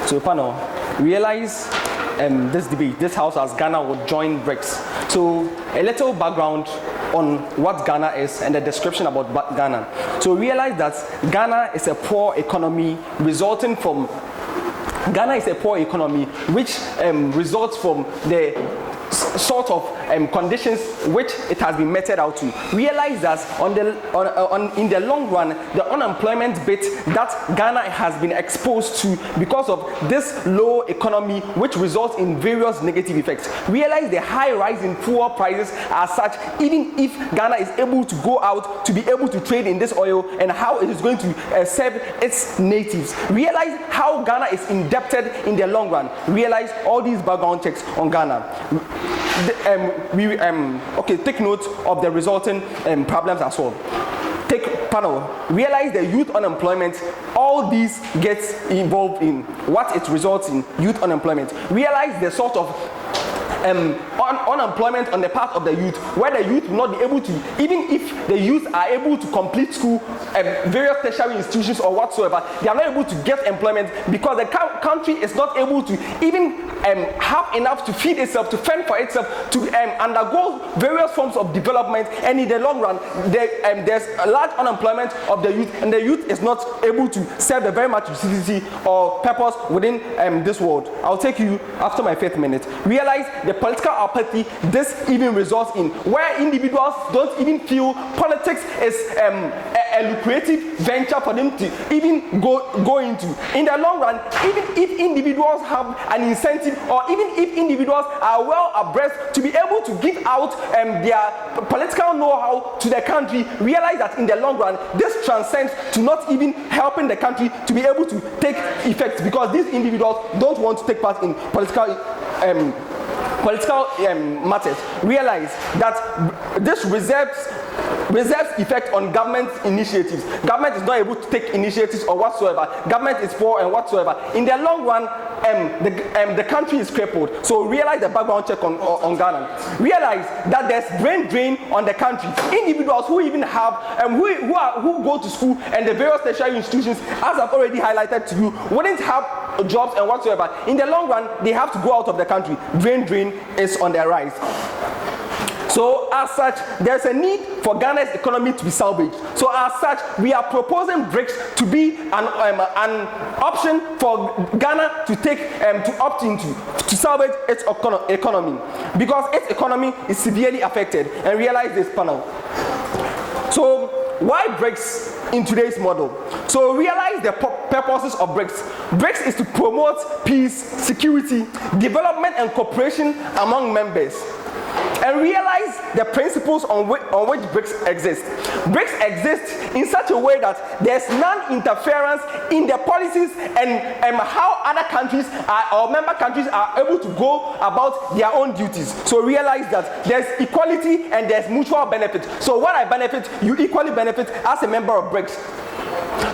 So panel, realize this debate, this house as Ghana would join BRICS. So a little background on what Ghana is and the description about Ghana. So realize that Ghana is a poor economy resulting from which results from the sort of conditions which it has been meted out to. Realize that in the long run, the unemployment bit that Ghana has been exposed to because of this low economy, which results in various negative effects. Realize the high rise in fuel prices as such, even if Ghana is able to go out to be able to trade in this oil, and how it is going to serve its natives. Realize how Ghana is indebted in the long run. Realize all these background checks on Ghana. Take note of the resulting problems as well. Take panel, realize the youth unemployment, all these gets involved in what it results in, youth unemployment. Realize the sort of unemployment on the part of the youth, where the youth will not be able to, even if the youth are able to complete school, various tertiary institutions or whatsoever, they are not able to get employment because the country is not able to even have enough to feed itself, to fend for itself, to undergo various forms of development, and in the long run, there's a large unemployment of the youth, and the youth is not able to serve the very much utility or purpose within this world. I'll take you after my 5th minute. Realize the political apathy this even results in, where individuals don't even feel politics is a lucrative venture for them to even go into. In the long run, even if individuals have an incentive, or even if individuals are well abreast to be able to give out their political know-how to the country, realize that in the long run, this transcends to not even helping the country to be able to take effect, because these individuals don't want to take part in political matters. Realize that this reserves effect on government initiatives. Government is not able to take initiatives or whatsoever. Government is poor and whatsoever. In the long run, the country is crippled. So realize the background check on Ghana. Realize that there's brain drain on the country. Individuals who even have who go to school and the various tertiary institutions, as I've already highlighted to you, wouldn't have jobs and whatsoever. In the long run, they have to go out of the country. Brain drain is on their rise. So as such, there's a need for Ghana's economy to be salvaged. So as such, we are proposing BRICS to be an option for Ghana to take to opt into to salvage its economy, because its economy is severely affected. And realize this panel. So why BRICS in today's model? So realize the purposes of BRICS. BRICS is to promote peace, security, development, and cooperation among members. And realize the principles on which BRICS exist. BRICS exist in such a way that there's non-interference in the policies and how other countries or member countries are able to go about their own duties. So realize that there's equality and there's mutual benefit. So what I benefit, you equally benefit as a member of BRICS.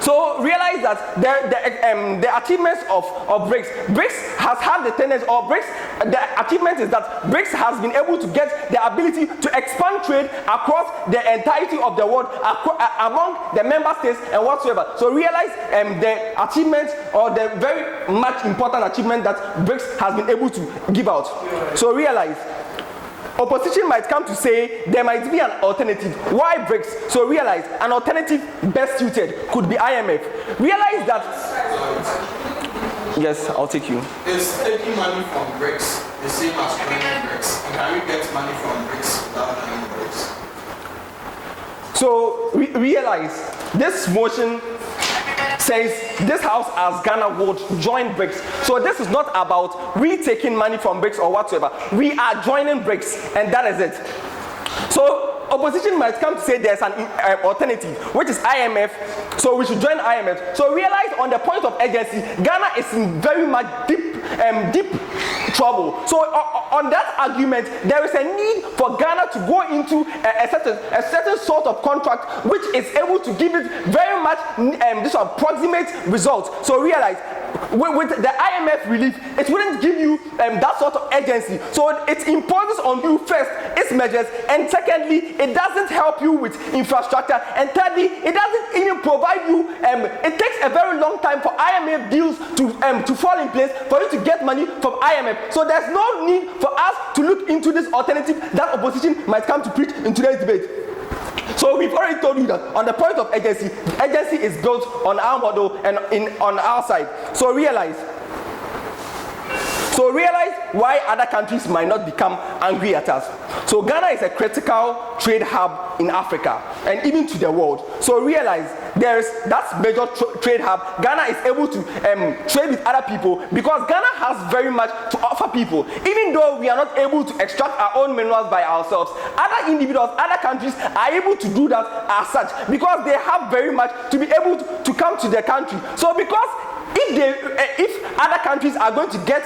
So realize that the achievements of BRICS has had the tendency, or BRICS, the achievement is that BRICS has been able to get the ability to expand trade across the entirety of the world, among the member states and whatsoever. So realize the achievement, or the very much important achievement that BRICS has been able to give out. So realize, opposition might come to say there might be an alternative. Why BRICS? So realize an alternative best suited could be IMF. Realize that. Yes, I'll take you. Is taking money from BRICS the same as joining BRICS? And can we get money from BRICS without joining BRICS? So realize this motion says this house as Ghana would join BRICS. So this is not about we taking money from BRICS or whatsoever. We are joining BRICS, and that is it. So opposition might come to say there's an alternative, which is IMF, so we should join IMF. So realize on the point of urgency, Ghana is in very much deep trouble. So on that argument, there is a need for Ghana to go into a certain sort of contract which is able to give it very much this approximate results. So realize with the IMF relief, it wouldn't give you that sort of agency. So it imposes on you first its measures, and secondly, it doesn't help you with infrastructure, and thirdly, it doesn't even provide you. It takes a very long time for IMF deals to fall in place for you to get money from IMF. So there's no need for us to look into this alternative that opposition might come to preach in today's debate. So we've already told you that on the point of agency, the agency is built on our model and on our side. So realize why other countries might not become angry at us. So Ghana is a critical trade hub in Africa and even to the world. So realize that's major trade hub. Ghana is able to trade with other people because Ghana has very much to offer people. Even though we are not able to extract our own minerals by ourselves, other individuals, other countries are able to do that as such because they have very much to be able to come to their country. So because if other countries are going to get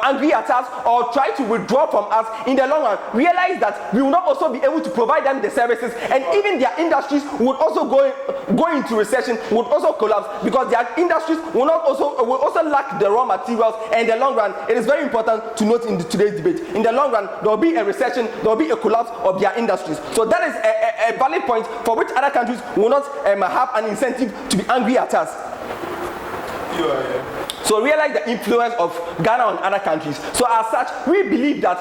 angry at us or try to withdraw from us in the long run, realize that we will not also be able to provide them the services, and even their industries would also go into recession, would also collapse because their industries will also lack the raw materials. And in the long run, it is very important to note in today's debate, in the long run there will be a recession, there will be a collapse of their industries. So that is a valid point for which other countries will not have an incentive to be angry at us. So realize the influence of Ghana on other countries. So as such, we believe that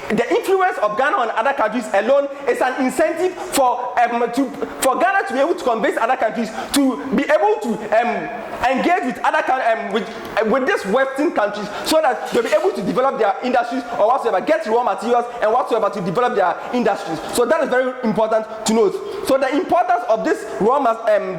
the influence of Ghana on other countries alone is an incentive for Ghana to be able to convince other countries to be able to engage with other with these Western countries, so that they'll be able to develop their industries or whatsoever, get raw materials and whatsoever to develop their industries. So that is very important to note. So the importance of this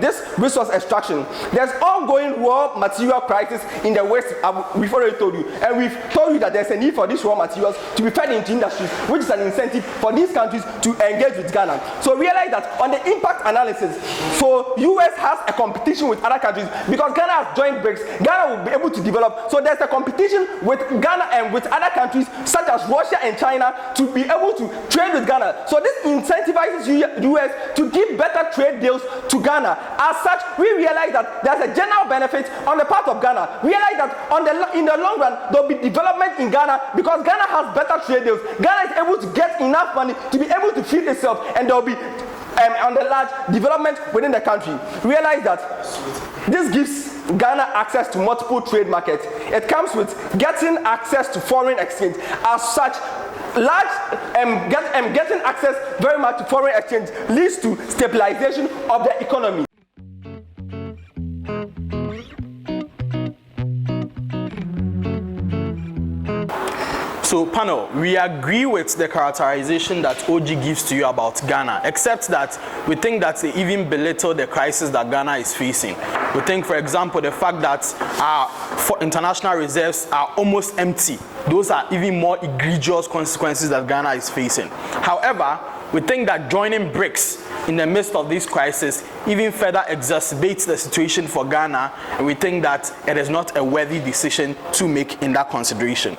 this resource extraction. There's ongoing raw material crisis in the West. We've already told you, and we've told you that there's a need for these raw materials to be fed into industries, which is an incentive for these countries to engage with Ghana. So realize that on the impact analysis, so US has a competition with other countries because Ghana has joined BRICS. Ghana will be able to develop. So there's a competition with Ghana and with other countries such as Russia and China to be able to trade with Ghana. So this incentivizes US to give better trade deals to Ghana. As such, we realize that there's a general benefit on the part of Ghana. Realize that in the long run, there will be development in Ghana because Ghana has better trade deals. Ghana is able to get enough money to be able to feed itself, and there will be on the large development within the country. Realize that this gives Ghana access to multiple trade markets. It comes with getting access to foreign exchange. As such, getting access very much to foreign exchange leads to stabilization of the economy. So panel, we agree with the characterization that OG gives to you about Ghana, except that we think that they even belittle the crisis that Ghana is facing. We think, for example, the fact that our international reserves are almost empty. Those are even more egregious consequences that Ghana is facing. However, we think that joining BRICS in the midst of this crisis even further exacerbates the situation for Ghana, and we think that it is not a worthy decision to make in that consideration.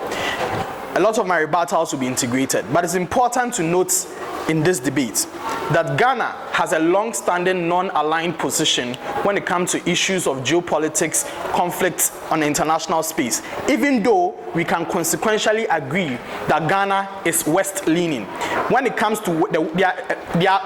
A lot of my rebuttals will be integrated, but it's important to note in this debate that Ghana has a long-standing non-aligned position when it comes to issues of geopolitics, conflicts on the international space, even though we can consequentially agree that Ghana is West-leaning. When it comes to they are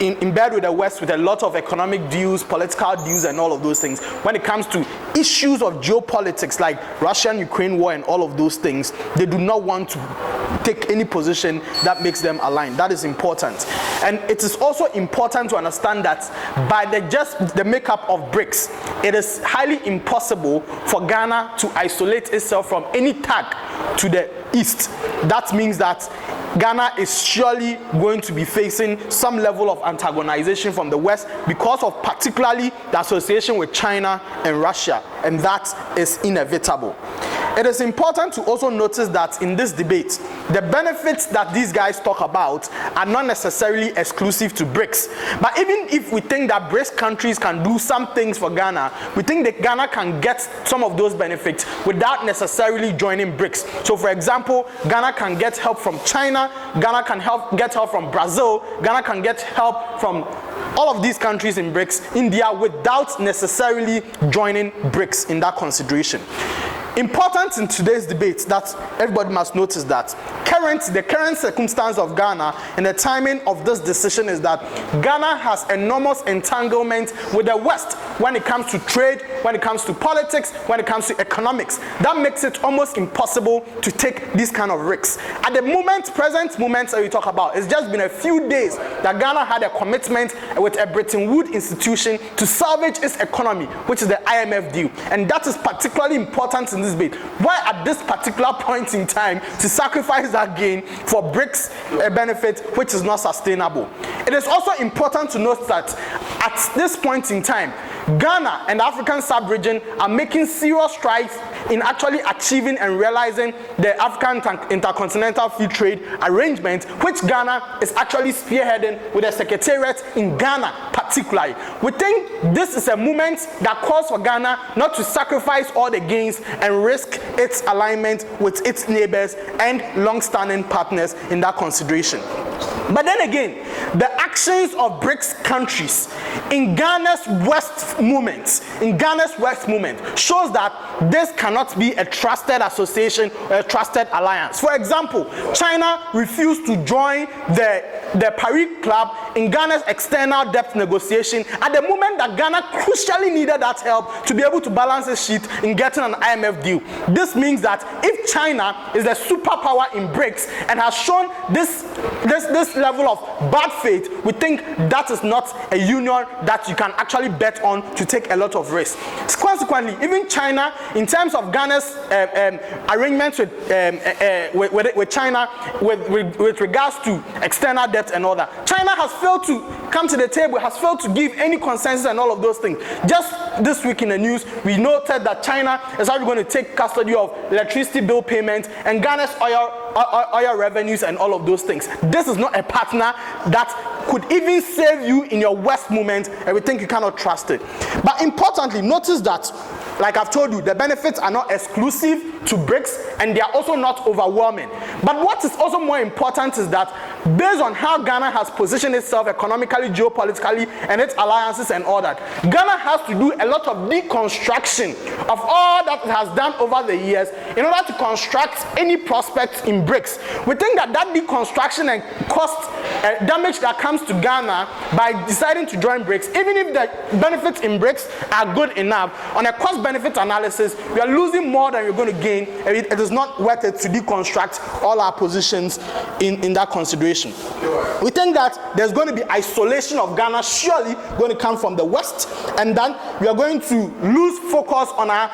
in bed with the West with a lot of economic deals, political deals, and all of those things. When it comes to issues of geopolitics like Russia-Ukraine war and all of those things, they do not want to take any position that makes them aligned. That is important. And it is also important to understand that by the makeup of BRICS, it is highly impossible for Ghana to isolate itself from any tag to the east. That means that Ghana is surely going to be facing some level of antagonization from the West because of particularly the association with China and Russia, and that is inevitable. it is important to also notice that in this debate, the benefits that these guys talk about are not necessarily exclusive to BRICS. But even if we think that BRICS countries can do some things for Ghana, we think that Ghana can get some of those benefits without necessarily joining BRICS. So for example, Ghana can get help from China, Ghana can get help from Brazil, Ghana can get help from all of these countries in BRICS, India, without necessarily joining BRICS in that consideration. Important in today's debate that everybody must notice that the current circumstance of Ghana and the timing of this decision is that Ghana has enormous entanglement with the West when it comes to trade, when it comes to politics, when it comes to economics. That makes it almost impossible to take these kind of risks. At the present moment that we talk about, it's just been a few days that Ghana had a commitment with a Bretton Woods institution to salvage its economy, which is the IMF deal. And that is particularly important in this debate. Why at this particular point in time to sacrifice that gain for BRICS benefit, which is not sustainable? It is also important to note that at this point in time, Ghana and the African sub-region are making serious strides in actually achieving and realizing the African Intercontinental Free Trade Arrangement, which Ghana is actually spearheading with a secretariat in Ghana particularly. We think this is a movement that calls for Ghana not to sacrifice all the gains and risk its alignment with its neighbors and long-standing partners in that consideration. But then again, the actions of BRICS countries in Ghana's West movement, shows that this cannot be a trusted association or a trusted alliance. For example, China refused to join the Paris Club in Ghana's external debt negotiation at the moment that Ghana crucially needed that help to be able to balance its sheet in getting an IMF deal. This means that if China is the superpower in BRICS and has shown this level of bad faith, we think that is not a union that you can actually bet on to take a lot of risk. Consequently, even China, in terms of Ghana's arrangements with China with regards to external debt and all that, China has failed to come to the table, has failed to give any consensus and all of those things. Just this week in the news, we noted that China is actually going to take custody of electricity bill payments and Ghana's oil revenues and all of those things. This is not a partner that could even save you in your West movement, and we think you cannot trust it. But importantly, notice that, like I've told you, the benefits are not exclusive to BRICS and they are also not overwhelming. But what is also more important is that based on how Ghana has positioned itself economically, geopolitically, and its alliances and all that, Ghana has to do a lot of deconstruction of all that it has done over the years in order to construct any prospects in BRICS. We think that deconstruction and cost damage that comes to Ghana by deciding to join BRICS, even if the benefits in BRICS are good enough, on a cost-benefit analysis, we are losing more than we're going to gain, and it is not worth it to deconstruct all our positions in that consideration. We think that there's going to be isolation of Ghana surely going to come from the West, and then we are going to lose focus on our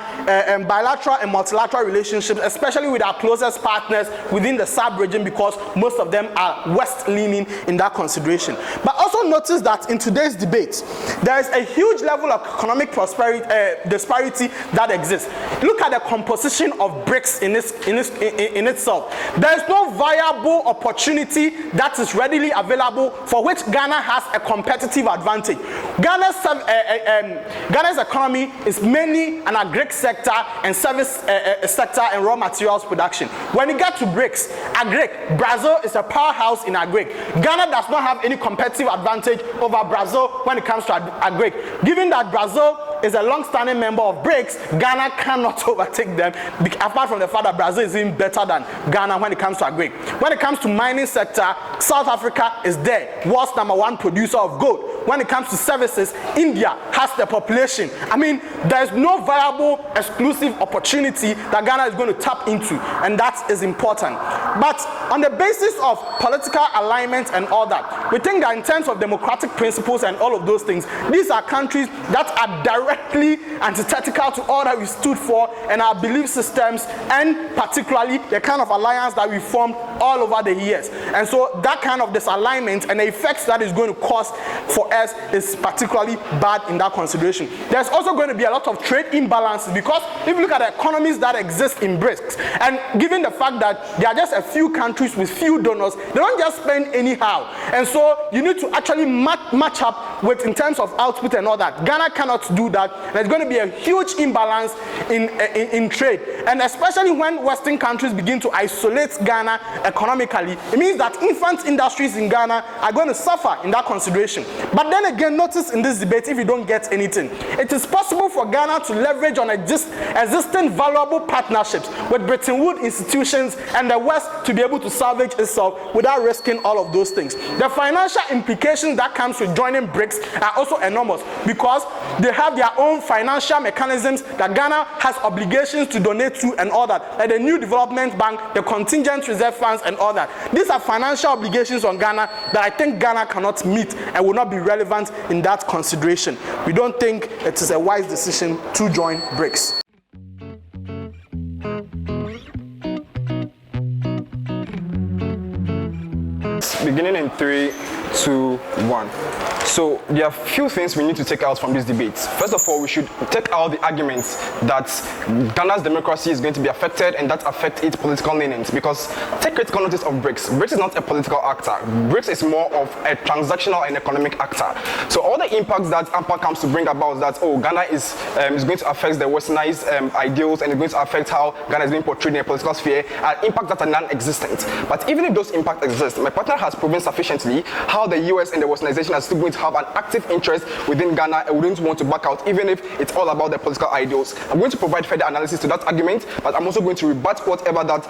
bilateral and multilateral relationships, especially with our closest partners within the sub-region, because most of them are West-leaning in that consideration. But also notice that in today's debate, there is a huge level of economic disparity that exists. Look at the composition of BRICS in itself. There is no viable opportunity that is readily available for which Ghana has a competitive advantage. Ghana's economy is mainly an agric sector and service sector and raw materials production. When you get to BRICS, agric, Brazil is a powerhouse in agric. Ghana does not have any competitive advantage over Brazil when it comes to agric. Given that Brazil is a long-standing member of BRICS, Ghana cannot overtake them, apart from the fact that Brazil is even better than Ghana when it comes to agric. When it comes to mining sector, South Africa is there, world's #1 producer of gold. When it comes to services, India has the population. I mean, there is no viable exclusive opportunity that Ghana is going to tap into, and that is important. But on the basis of political alignment and all that, we think that in terms of democratic principles and all of those things, these are countries that are directly antithetical to all that we stood for and our belief systems, and particularly the kind of alliance that we formed all over the years. And so that kind of disalignment and the effects that is going to cause for us is particularly bad in that consideration. There's also going to be a lot of trade imbalances, because if you look at the economies that exist in BRICS, and given the fact that there are just a few countries with few donors, they don't just spend anyhow. And so you need to actually match up with in terms of output and all that. Ghana cannot do that. There's going to be a huge imbalance in trade. And especially when Western countries begin to isolate Ghana economically, it means that infant industries in Ghana are going to suffer in that consideration. But then again, notice in this debate, if you don't get anything, it is possible for Ghana to leverage on existing valuable partnerships with Bretton Woods institutions and the West to be able to salvage itself without risking all of those things. The financial implications that comes with joining BRICS are also enormous, because they have their own financial mechanisms that Ghana has obligations to donate to and all that, like the New Development Bank, the contingent reserve funds and all that. These are financial obligations on Ghana that I think Ghana cannot meet and will not be relevant in that consideration. We don't think it is a wise decision to join BRICS. Beginning in 3, 2, 1. So there are a few things we need to take out from this debate. First of all, we should take out the arguments that Ghana's democracy is going to be affected and that affect its political leanings. Because take critical notice of BRICS. BRICS is not a political actor. BRICS is more of a transactional and economic actor. So all the impacts that Ampah comes to bring about, that Ghana is going to affect the westernized ideals and it's going to affect how Ghana is being portrayed in the political sphere, are impacts that are non-existent. But even if those impacts exist, my partner has proven sufficiently how the US and the westernization are still going to have an active interest within Ghana and wouldn't want to back out, even if it's all about the political ideals. I'm going to provide further analysis to that argument, but I'm also going to rebut whatever that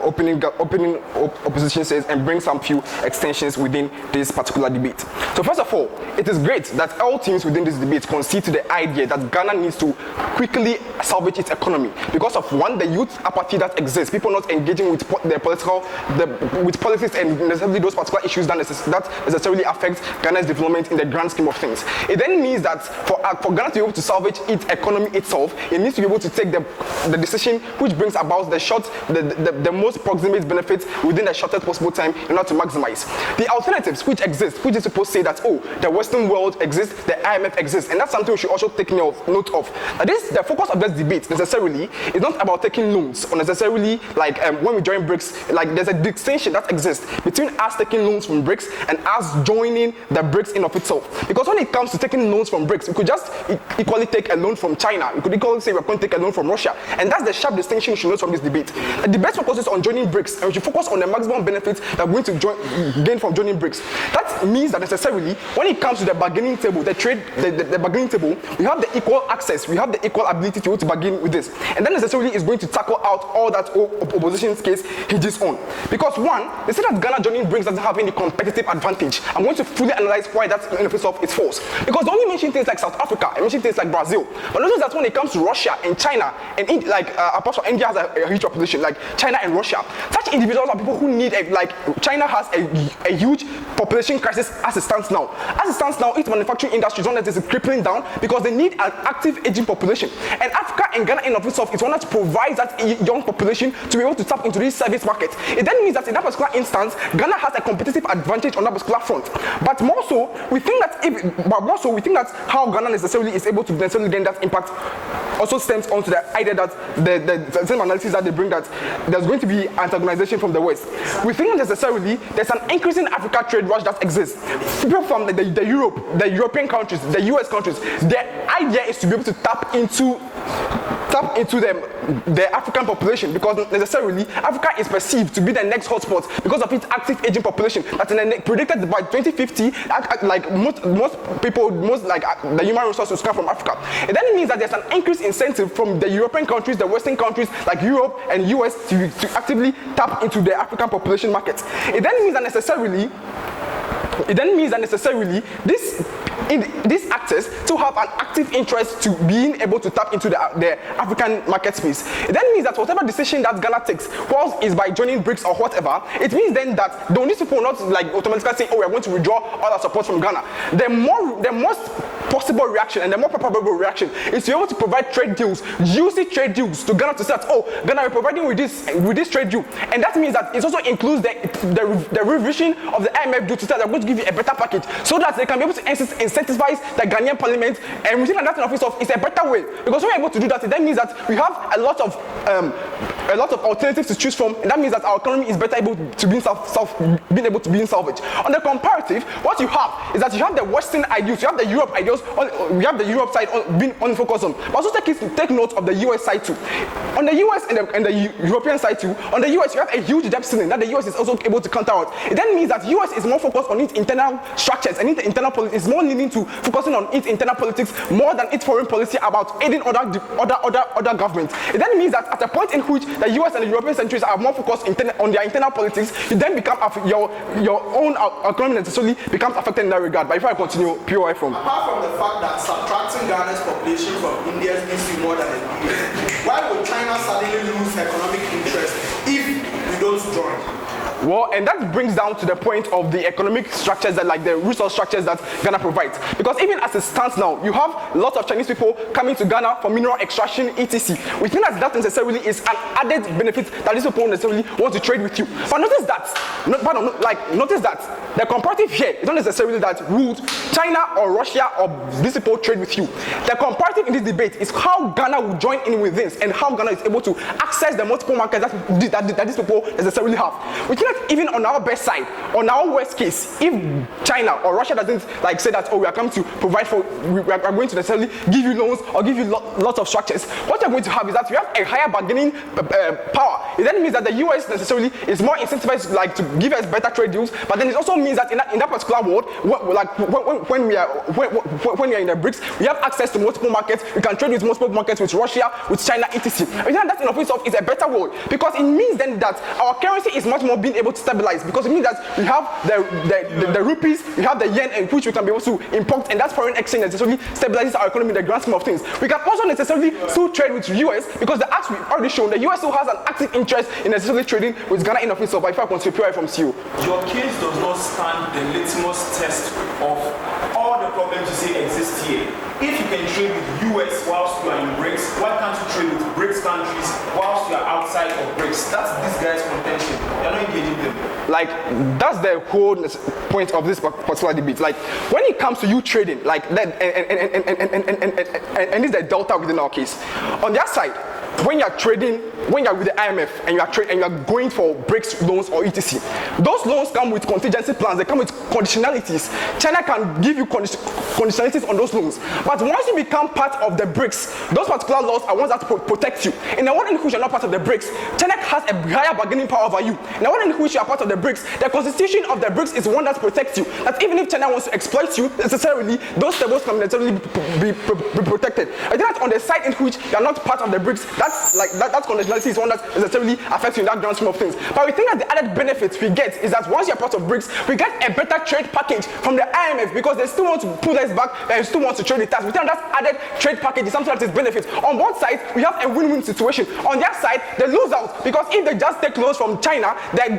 opening opposition says and bring some few extensions within this particular debate. So first of all, it is great that all teams within this debate concede to the idea that Ghana needs to quickly salvage its economy because of one, the youth apathy that exists, people not engaging with with politics and necessarily those particular issues that necessarily affect Ghana's development in the grand scheme of things. It then means that for Ghana to be able to salvage its economy itself, it needs to be able to take the decision which brings about the most proximate benefits within the shortest possible time in order to maximize. The alternatives which exist, which is supposed to say that, the Western world exists, the IMF exists, and that's something we should also take note of. The focus of this debate necessarily is not about taking loans or necessarily like when we join BRICS, like there's a distinction that exists between us taking loans from BRICS and us joining the BRICS in of itself. Because when it comes to taking loans from BRICS, we could just equally take a loan from China. We could equally say we're going to take a loan from Russia. And that's the sharp distinction we should note from this debate. The debate focuses on joining BRICS, and we should focus on the maximum benefits that we're going to gain from joining BRICS. That means that necessarily, when it comes to the bargaining table, the bargaining table, we have the equal access, we have the equal ability to bargain with this. And that necessarily is going to tackle out all that opposition's case hinges on. Because one, they say that Ghana joining BRICS doesn't have any competitive advantage. I'm going to fully analyze why that's in the face of its false. Because they only mention things like South Africa, and mention things like Brazil. But notice that when it comes to Russia and China, and apart from India has a huge population, like China and Russia, such individuals are people who need China has a huge population crisis as it stands now. As it stands now, its manufacturing industry is one that is crippling down because they need an active aging population. And Africa and Ghana in of itself is one that provides that young population to be able to tap into this service market. It then means that in that particular instance, Ghana has a competitive advantage on that particular front. But more so, we think that how Ghana necessarily is able to necessarily gain that impact also stems onto the idea that the same analysis that they bring, that there's going to be antagonization from the West. We think that necessarily there's an increasing Africa trade rush that exists. People from the European countries, the US countries, their idea is to be able to tap into the African population, because necessarily Africa is perceived to be the next hotspot because of its active aging population that's predicted by 2050, the human resources come from Africa. It then means that there's an increased incentive from the European countries, the Western countries like Europe and US to actively tap into the African population market. It then means that necessarily this these actors still have an active interest to being able to tap into the African market space. It then means that whatever decision that Ghana takes, whether it's by joining BRICS or whatever, it means then that the only people not like automatically say, oh, we are going to withdraw all our support from Ghana. The most possible reaction and the more probable reaction is to be able to provide trade deals, juicy trade deals to Ghana to say, oh, Ghana, we're providing with this trade deal. And that means that it also includes the revision of the IMF deal to say they're going to give you a better package so that they can be able to incentivize the Ghanaian parliament, and within that in office of it's a better way. Because when we're able to do that, it then means that we have a lot of alternatives to choose from, and that means that our economy is better able to be being able to be salvaged. On the comparative, what you have is that you have the Western ideals, you have the Europe ideals, we have the Europe side being on focus on. But also take note of the US side too. On the US and the European side too, on the US you have a huge debt ceiling that the US is also able to counter out. It then means that US is more focused on its internal structures and its internal politics, is more leaning to focusing on its internal politics more than its foreign policy about aiding other governments. It then means that at a point in which the US and the European countries are more focused on their internal politics, you then become your own economy necessarily becomes affected in that regard. But if I continue, POI from. Apart from the fact that subtracting Ghana's population from India's gives you more than a billion, why would China suddenly lose economic interest if we don't join? Well, and that brings down to the point of the economic structures that, like the resource structures that Ghana provides. Because even as it stands now, you have lots of Chinese people coming to Ghana for mineral extraction, etc. We think that necessarily is an added benefit that these people necessarily want to trade with you. But notice that, notice that the comparative here is not necessarily that would China or Russia or these people trade with you. The comparative in this debate is how Ghana will join in with this and how Ghana is able to access the multiple markets that these people necessarily have. We think that even on our best side, on our worst case, if China or Russia doesn't like say that, oh, we are coming to provide for, we are going to necessarily give you loans or give you lots of structures, what you're going to have is that we have a higher bargaining power. It then means that the US necessarily is more incentivized like to give us better trade deals, but then it also means that in that particular world, when we are in the BRICS, we have access to multiple markets. We can trade with multiple markets, with Russia, with China, etc. I think that in of itself is a better world, because it means then that our currency is much more being able to stabilize, because it means that we have the rupees, we have the yen, in which we can be able to import, and that foreign exchange necessarily stabilizes our economy in the grand scheme of things. We can also necessarily still trade with the US, because the acts we've already shown, the US still has an active interest in necessarily trading with Ghana in of itself. But if I continue from CEO. Your case does not stand the litmus test of all the problems you say exist here. If you can trade with US whilst you are in BRICS, why can't you trade with BRICS countries whilst you are outside of BRICS? That's this guy's contention. You're not engaging them. Like, that's the whole point of this particular debate. Like, when it comes to you trading, like that, and this is the delta within our case. On the other side, when you're trading, when you're with the IMF and you are going for BRICS loans or etc., those loans come with contingency plans. They come with conditionalities. China can give you conditionalities on those loans. But once you become part of the BRICS, those particular laws are ones that protect you. In the one in which you're not part of the BRICS, China has a higher bargaining power over you. In the one in which you are part of the BRICS, the constitution of the BRICS is one that protects you. That even if China wants to exploit you, necessarily, those tables can necessarily be protected. I think that on the side in which you are not part of the BRICS, that conditionality is one that necessarily affects you in that grand scheme of things. But we think that the added benefits we get is that once you're part of BRICS, we get a better trade package from the IMF, because they still want to pull us back and still want to trade with us. We think that added trade package is something that is benefits. On both sides, we have a win-win situation. On their side, they lose out, because if they just take loans from China, the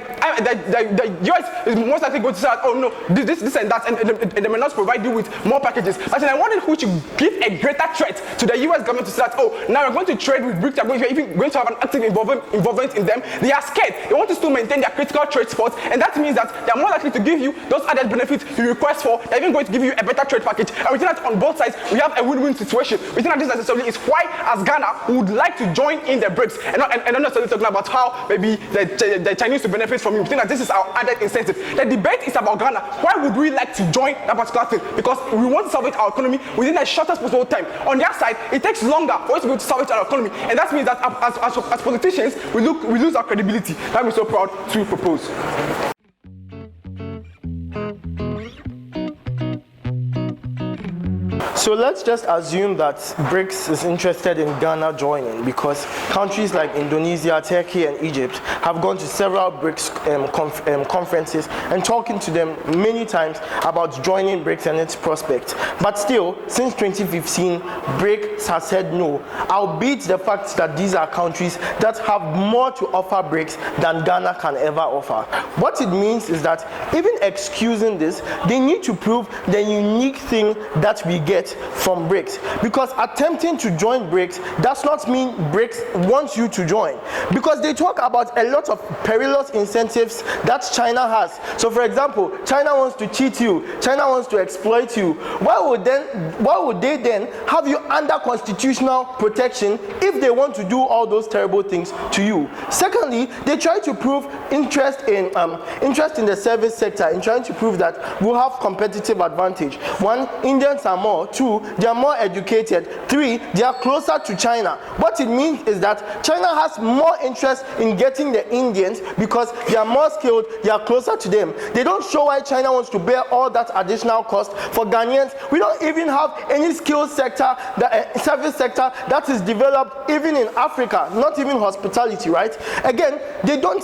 US is most likely going to say, oh no, this and that, and they may not provide you with more packages. But in one in which you give a greater threat to the US government to say that, oh, now we're going to trade with BRICS, we're even going to have an active involvement in them. They are scared. They want to still maintain their critical trade spots, and that means that they're more likely to give you those added benefits you request for. They're even going to give you a better trade package. And we think that on both sides, we have a win-win situation. We think that this necessarily is why, as Ghana, we would like to join in the BRICS, and not necessarily talking about how maybe the Chinese will benefit from you. We think that this is our added incentive. The debate is about Ghana. Why would we like to join that particular thing? Because we want to salvage our economy within the shortest possible time. On their side, it takes longer for us to be able to salvage our economy, and that means that as politicians, we lose our credibility. That we're so proud to propose. So let's just assume that BRICS is interested in Ghana joining, because countries like Indonesia, Turkey, and Egypt have gone to several BRICS conferences and talking to them many times about joining BRICS and its prospects. But still, since 2015, BRICS has said no, albeit the fact that these are countries that have more to offer BRICS than Ghana can ever offer. What it means is that even excusing this, they need to prove the unique thing that we get from BRICS, because attempting to join BRICS does not mean BRICS wants you to join, because they talk about a lot of perilous incentives that China has. So for example, China wants to cheat you, China wants to exploit you. Why would they then have you under constitutional protection if they want to do all those terrible things to you? Secondly, they try to prove interest in the service sector, in trying to prove that we'll have competitive advantage. One, Indians are more. Two, they are more educated. Three, they are closer to China. What it means is that China has more interest in getting the Indians because they are more skilled, they are closer to them. They don't show why China wants to bear all that additional cost for Ghanaians. We don't even have any skills sector, service sector that is developed even in Africa, not even hospitality, right? Again,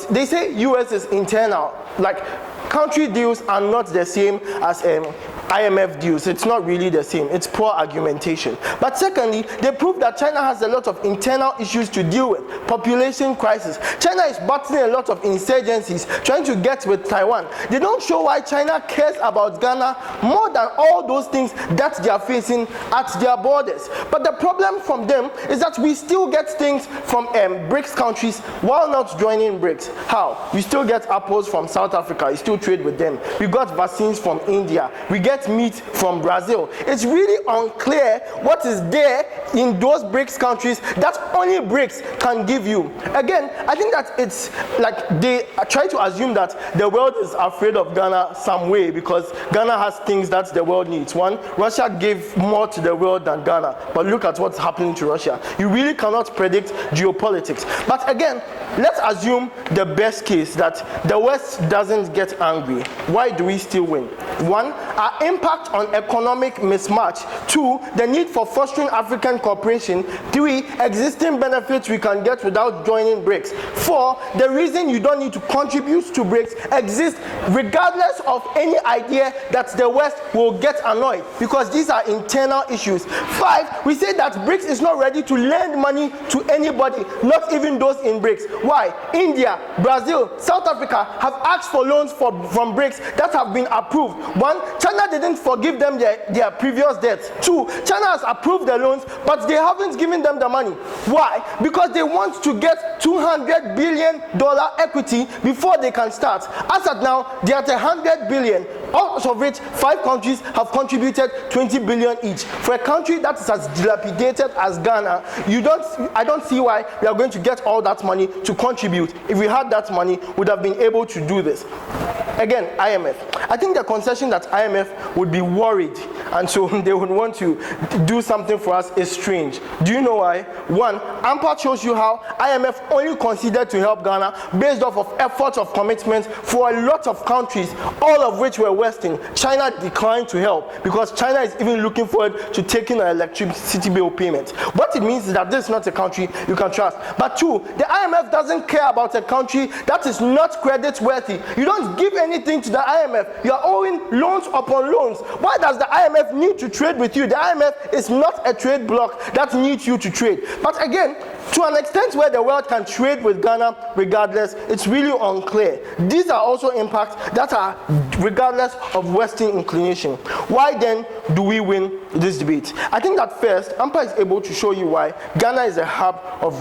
they say US is internal. Like, country deals are not the same as IMF deals. It's not really the same. It's poor argumentation. But secondly, they prove that China has a lot of internal issues to deal with. Population crisis. China is battling a lot of insurgencies, trying to get with Taiwan. They don't show why China cares about Ghana more than all those things that they are facing at their borders. But the problem from them is that we still get things from BRICS countries while not joining BRICS. How? We still get apples from South Africa. We still trade with them. We got vaccines from India. We get meat from Brazil. It's really unclear what is there in those BRICS countries that only BRICS can give you. Again, I think that it's like they try to assume that the world is afraid of Ghana some way because Ghana has things that the world needs. One, Russia gave more to the world than Ghana, but look at what's happening to Russia. You really cannot predict geopolitics. But again, let's assume the best case, that the West doesn't get angry. Why do we still win? One, our impact on economic mismatch. Two, the need for fostering African cooperation. Three, existing benefits we can get without joining BRICS. Four, the reason you don't need to contribute to BRICS exists regardless of any idea that the West will get annoyed, because these are internal issues. Five, we say that BRICS is not ready to lend money to anybody, not even those in BRICS. Why? India, Brazil, South Africa have asked for loans from BRICS that have been approved. One, China didn't forgive them their previous debts. Two, China has approved the loans, but they haven't given them the money. Why? Because they want to get $200 billion equity before they can start. As at now, they are at $100 billion, out of which 5 countries have contributed $20 billion each. For a country that is as dilapidated as Ghana, I don't see why we are going to get all that money to contribute. If we had that money, we would have been able to do this. Again, IMF. I think the concession that IMF would be worried and so they would want to do something for us is strange. Do you know why? One, Ampah shows you how IMF only considered to help Ghana based off of efforts of commitment for a lot of countries, all of which were Western. China declined to help because China is even looking forward to taking an electricity bill payment. What it means is that this is not a country you can trust. But two, the IMF doesn't care about a country that is not credit worthy. You don't give anything to the IMF. You are owing loans upon loans. Why does the IMF need to trade with you? The IMF is not a trade bloc that needs you to trade. But again, to an extent where the world can trade with Ghana regardless, it's really unclear. These are also impacts that are regardless of Western inclination. Why then do we win this debate? I think that first, Ampah is able to show you why Ghana is a hub of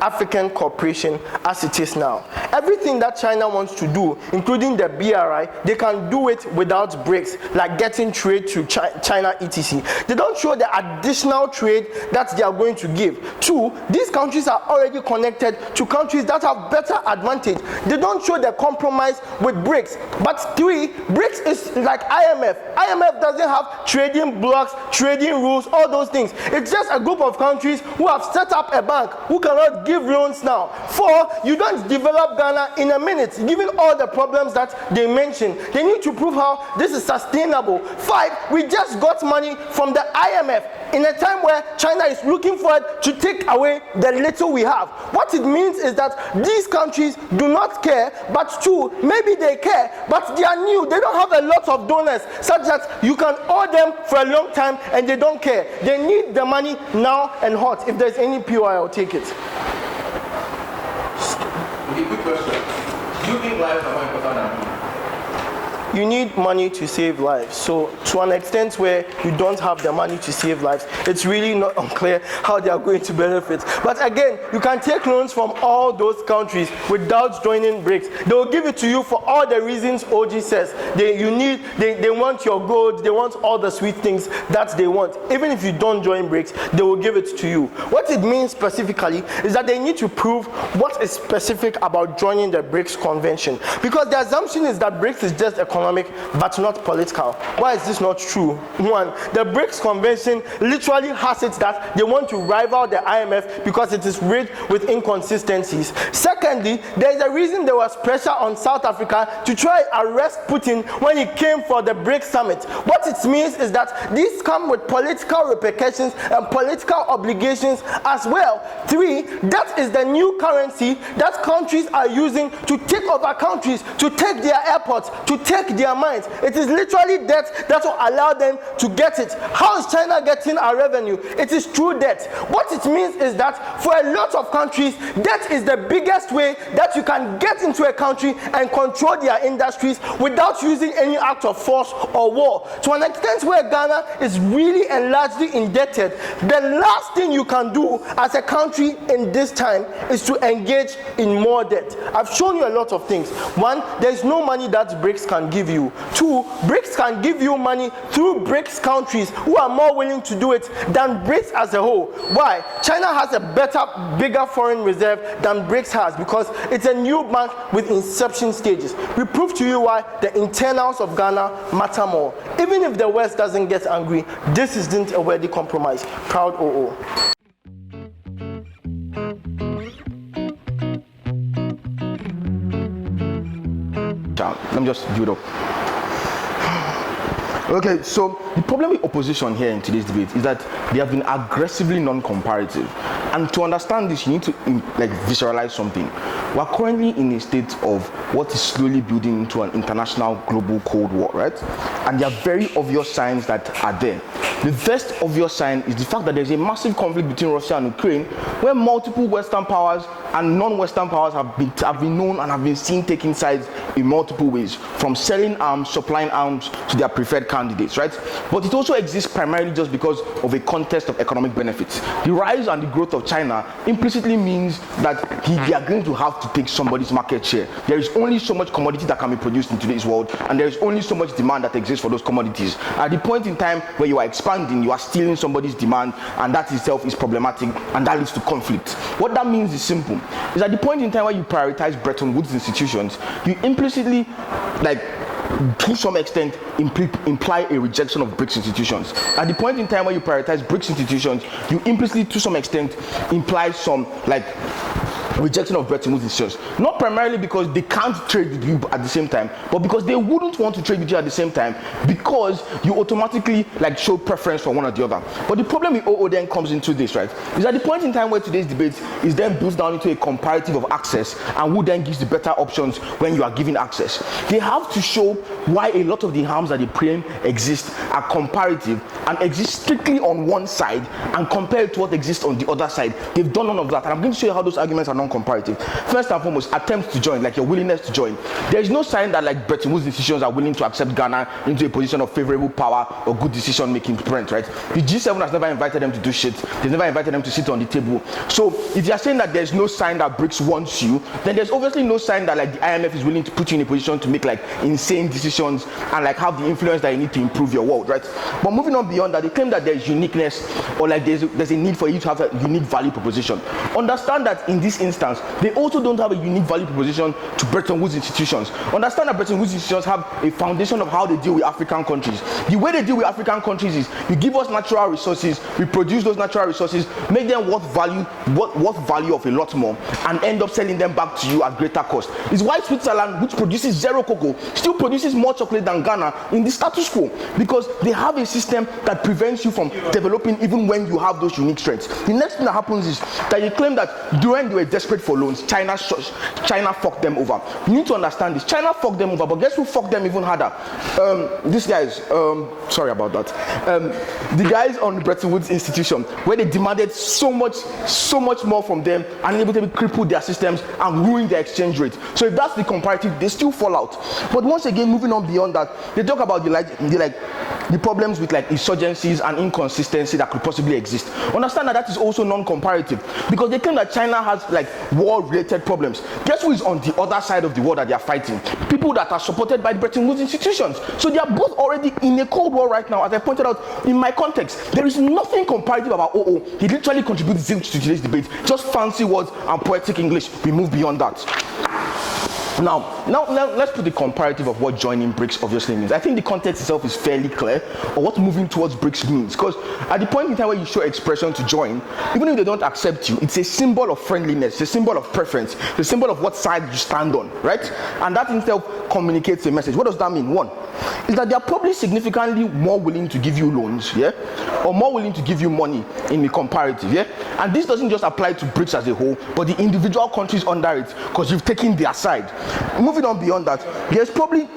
African cooperation as it is now. Everything that China wants to do, including the BRI, they can do it without BRICS, like getting trade to China, etc. They don't show the additional trade that they are going to give. Two, these countries are already connected to countries that have better advantage. They don't show the compromise with BRICS. But three, BRICS is like IMF. IMF doesn't have trading blocks, trading rules, all those things. It's just a group of countries who have set up a bank who cannot give loans now. 4, you don't develop Ghana in a minute, given all the problems that they mentioned. They need to prove how this is sustainable. 5, we just got money from the IMF in a time where China is looking forward to take away the little we have. What it means is that these countries do not care, but 2, maybe they care, but they are new. They don't have a lot of donors such that you can owe them for a long time and they don't care. They need the money now and hot. If there's any POI, I'll take it. Okay, quick question. Do you think lives are more important than money? You need money to save lives. So to an extent where you don't have the money to save lives, it's really not unclear how they are going to benefit. But again, you can take loans from all those countries without joining BRICS. They will give it to you for all the reasons OG says. They want your gold, they want all the sweet things that they want. Even if you don't join BRICS, they will give it to you. What it means specifically is that they need to prove what is specific about joining the BRICS convention. Because the assumption is that BRICS is just economic but not political. Why is this not true? 1, the BRICS convention literally has it that they want to rival the IMF because it is rigged with inconsistencies. Secondly, there is a reason there was pressure on South Africa to try arrest Putin when he came for the BRICS summit. What it means is that these come with political repercussions and political obligations as well. 3, that is the new currency that countries are using to take over countries, to take their airports, to take their minds. It is literally debt that will allow them to get it. How is China getting our revenue? It is through debt. What it means is that for a lot of countries, debt is the biggest way that you can get into a country and control their industries without using any act of force or war. To an extent where Ghana is really and largely indebted, the last thing you can do as a country in this time is to engage in more debt. I've shown you a lot of things. 1, there is no money that BRICS can give you. 2, BRICS can give you money through BRICS countries who are more willing to do it than BRICS as a whole. Why? China has a better, bigger foreign reserve than BRICS has because it's a new bank with inception stages. We prove to you why the internals of Ghana matter more. Even if the West doesn't get angry, this isn't a worthy compromise. Proud OO. Let me just build up. Okay, so the problem with opposition here in today's debate is that they have been aggressively non-comparative. And to understand this, you need to visualize something. We're currently in a state of what is slowly building into an international global Cold War, right? And there are very obvious signs that are there. The first obvious sign is the fact that there's a massive conflict between Russia and Ukraine, where multiple Western powers and non-Western powers have been known and have been seen taking sides in multiple ways, from selling arms, supplying arms to their preferred candidates, right? But it also exists primarily just because of a contest of economic benefits. The rise and the growth of China implicitly means that they are going to have to take somebody's market share. There is only so much commodity that can be produced in today's world, and there is only so much demand that exists for those commodities. At the point in time where you are expanding, you are stealing somebody's demand, and that itself is problematic, and that leads to conflict. What that means is simple. Is at the point in time where you prioritize Bretton Woods institutions, you implicitly, to some extent, imply a rejection of BRICS institutions. At the point in time where you prioritize BRICS institutions, you implicitly, to some extent, imply some rejection of Bretton Woods institutions. Not primarily because they can't trade with you at the same time, but because they wouldn't want to trade with you at the same time, because you automatically show preference for one or the other. But the problem with OO then comes into this, right? Is at the point in time where today's debate is then built down into a comparative of access, and who then gives the better options when you are given access. They have to show why a lot of the harms that they claim exist are comparative and exist strictly on one side and compared to what exists on the other side. They've done none of that, and I'm going to show you how those arguments are non-comparative. First and foremost, attempts to join, your willingness to join. There is no sign that Bretton Woods institutions are willing to accept Ghana into a position of favorable power or good decision-making print, right? The G7 has never invited them to do shit. They've never invited them to sit on the table. So if you're saying that there's no sign that BRICS wants you, then there's obviously no sign that the IMF is willing to put you in a position to make insane decisions and have the influence that you need to improve your world, right? But moving on beyond beyond that, they claim that there is uniqueness, or like there's a need for you to have a unique value proposition. Understand that in this instance, they also don't have a unique value proposition to Bretton Woods institutions. Understand that Bretton Woods institutions have a foundation of how they deal with African countries. The way they deal with African countries is you give us natural resources, we produce those natural resources, make them worth value of a lot more, and end up selling them back to you at greater cost. It's why Switzerland, which produces zero cocoa, still produces more chocolate than Ghana in the status quo, because they have a system that prevents you from developing even when you have those unique strengths. The next thing that happens is that you claim that when they were desperate for loans, China fucked them over. You need to understand this. China fucked them over, but guess who fucked them even harder? These guys, sorry about that. The guys on the Bretton Woods institution, where they demanded so much more from them, and inevitably crippled their systems and ruined their exchange rate. So if that's the comparative, they still fall out. But once again, moving on beyond that, they talk about the problems with like insurgencies and inconsistency that could possibly exist. Understand that is also non-comparative, because they claim that China has like war-related problems. Guess who is on the other side of the war that they are fighting? People that are supported by Bretton Woods institutions. So they are both already in a cold war right now. As I pointed out in my context, there is nothing comparative about OO. He literally contributes zilch to today's debate. Just fancy words and poetic English. We move beyond that. Now let's put the comparative of what joining BRICS obviously means. I think the context itself is fairly clear of what moving towards BRICS means, because at the point in time where you show expression to join, even if they don't accept you, it's a symbol of friendliness, it's a symbol of preference, it's a symbol of what side you stand on, right? And that in itself communicates a message. What does that mean? One is that they are probably significantly more willing to give you loans, yeah, or more willing to give you money in the comparative, yeah. And this doesn't just apply to BRICS as a whole, but the individual countries under it, because you've taken their side. Moving on beyond that, there's probably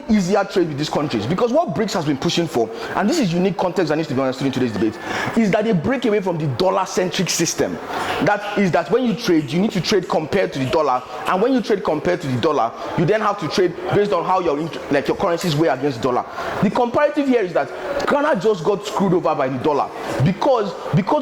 easier trade with these countries, because what BRICS has been pushing for, and this is unique context that needs to be understood in today's debate, is that they break away from the dollar-centric system. That is that when you trade, you need to trade compared to the dollar, and when you trade compared to the dollar, you then have to trade based on how your currencies weigh against the dollar. The comparative here is that Ghana just got screwed over by the dollar because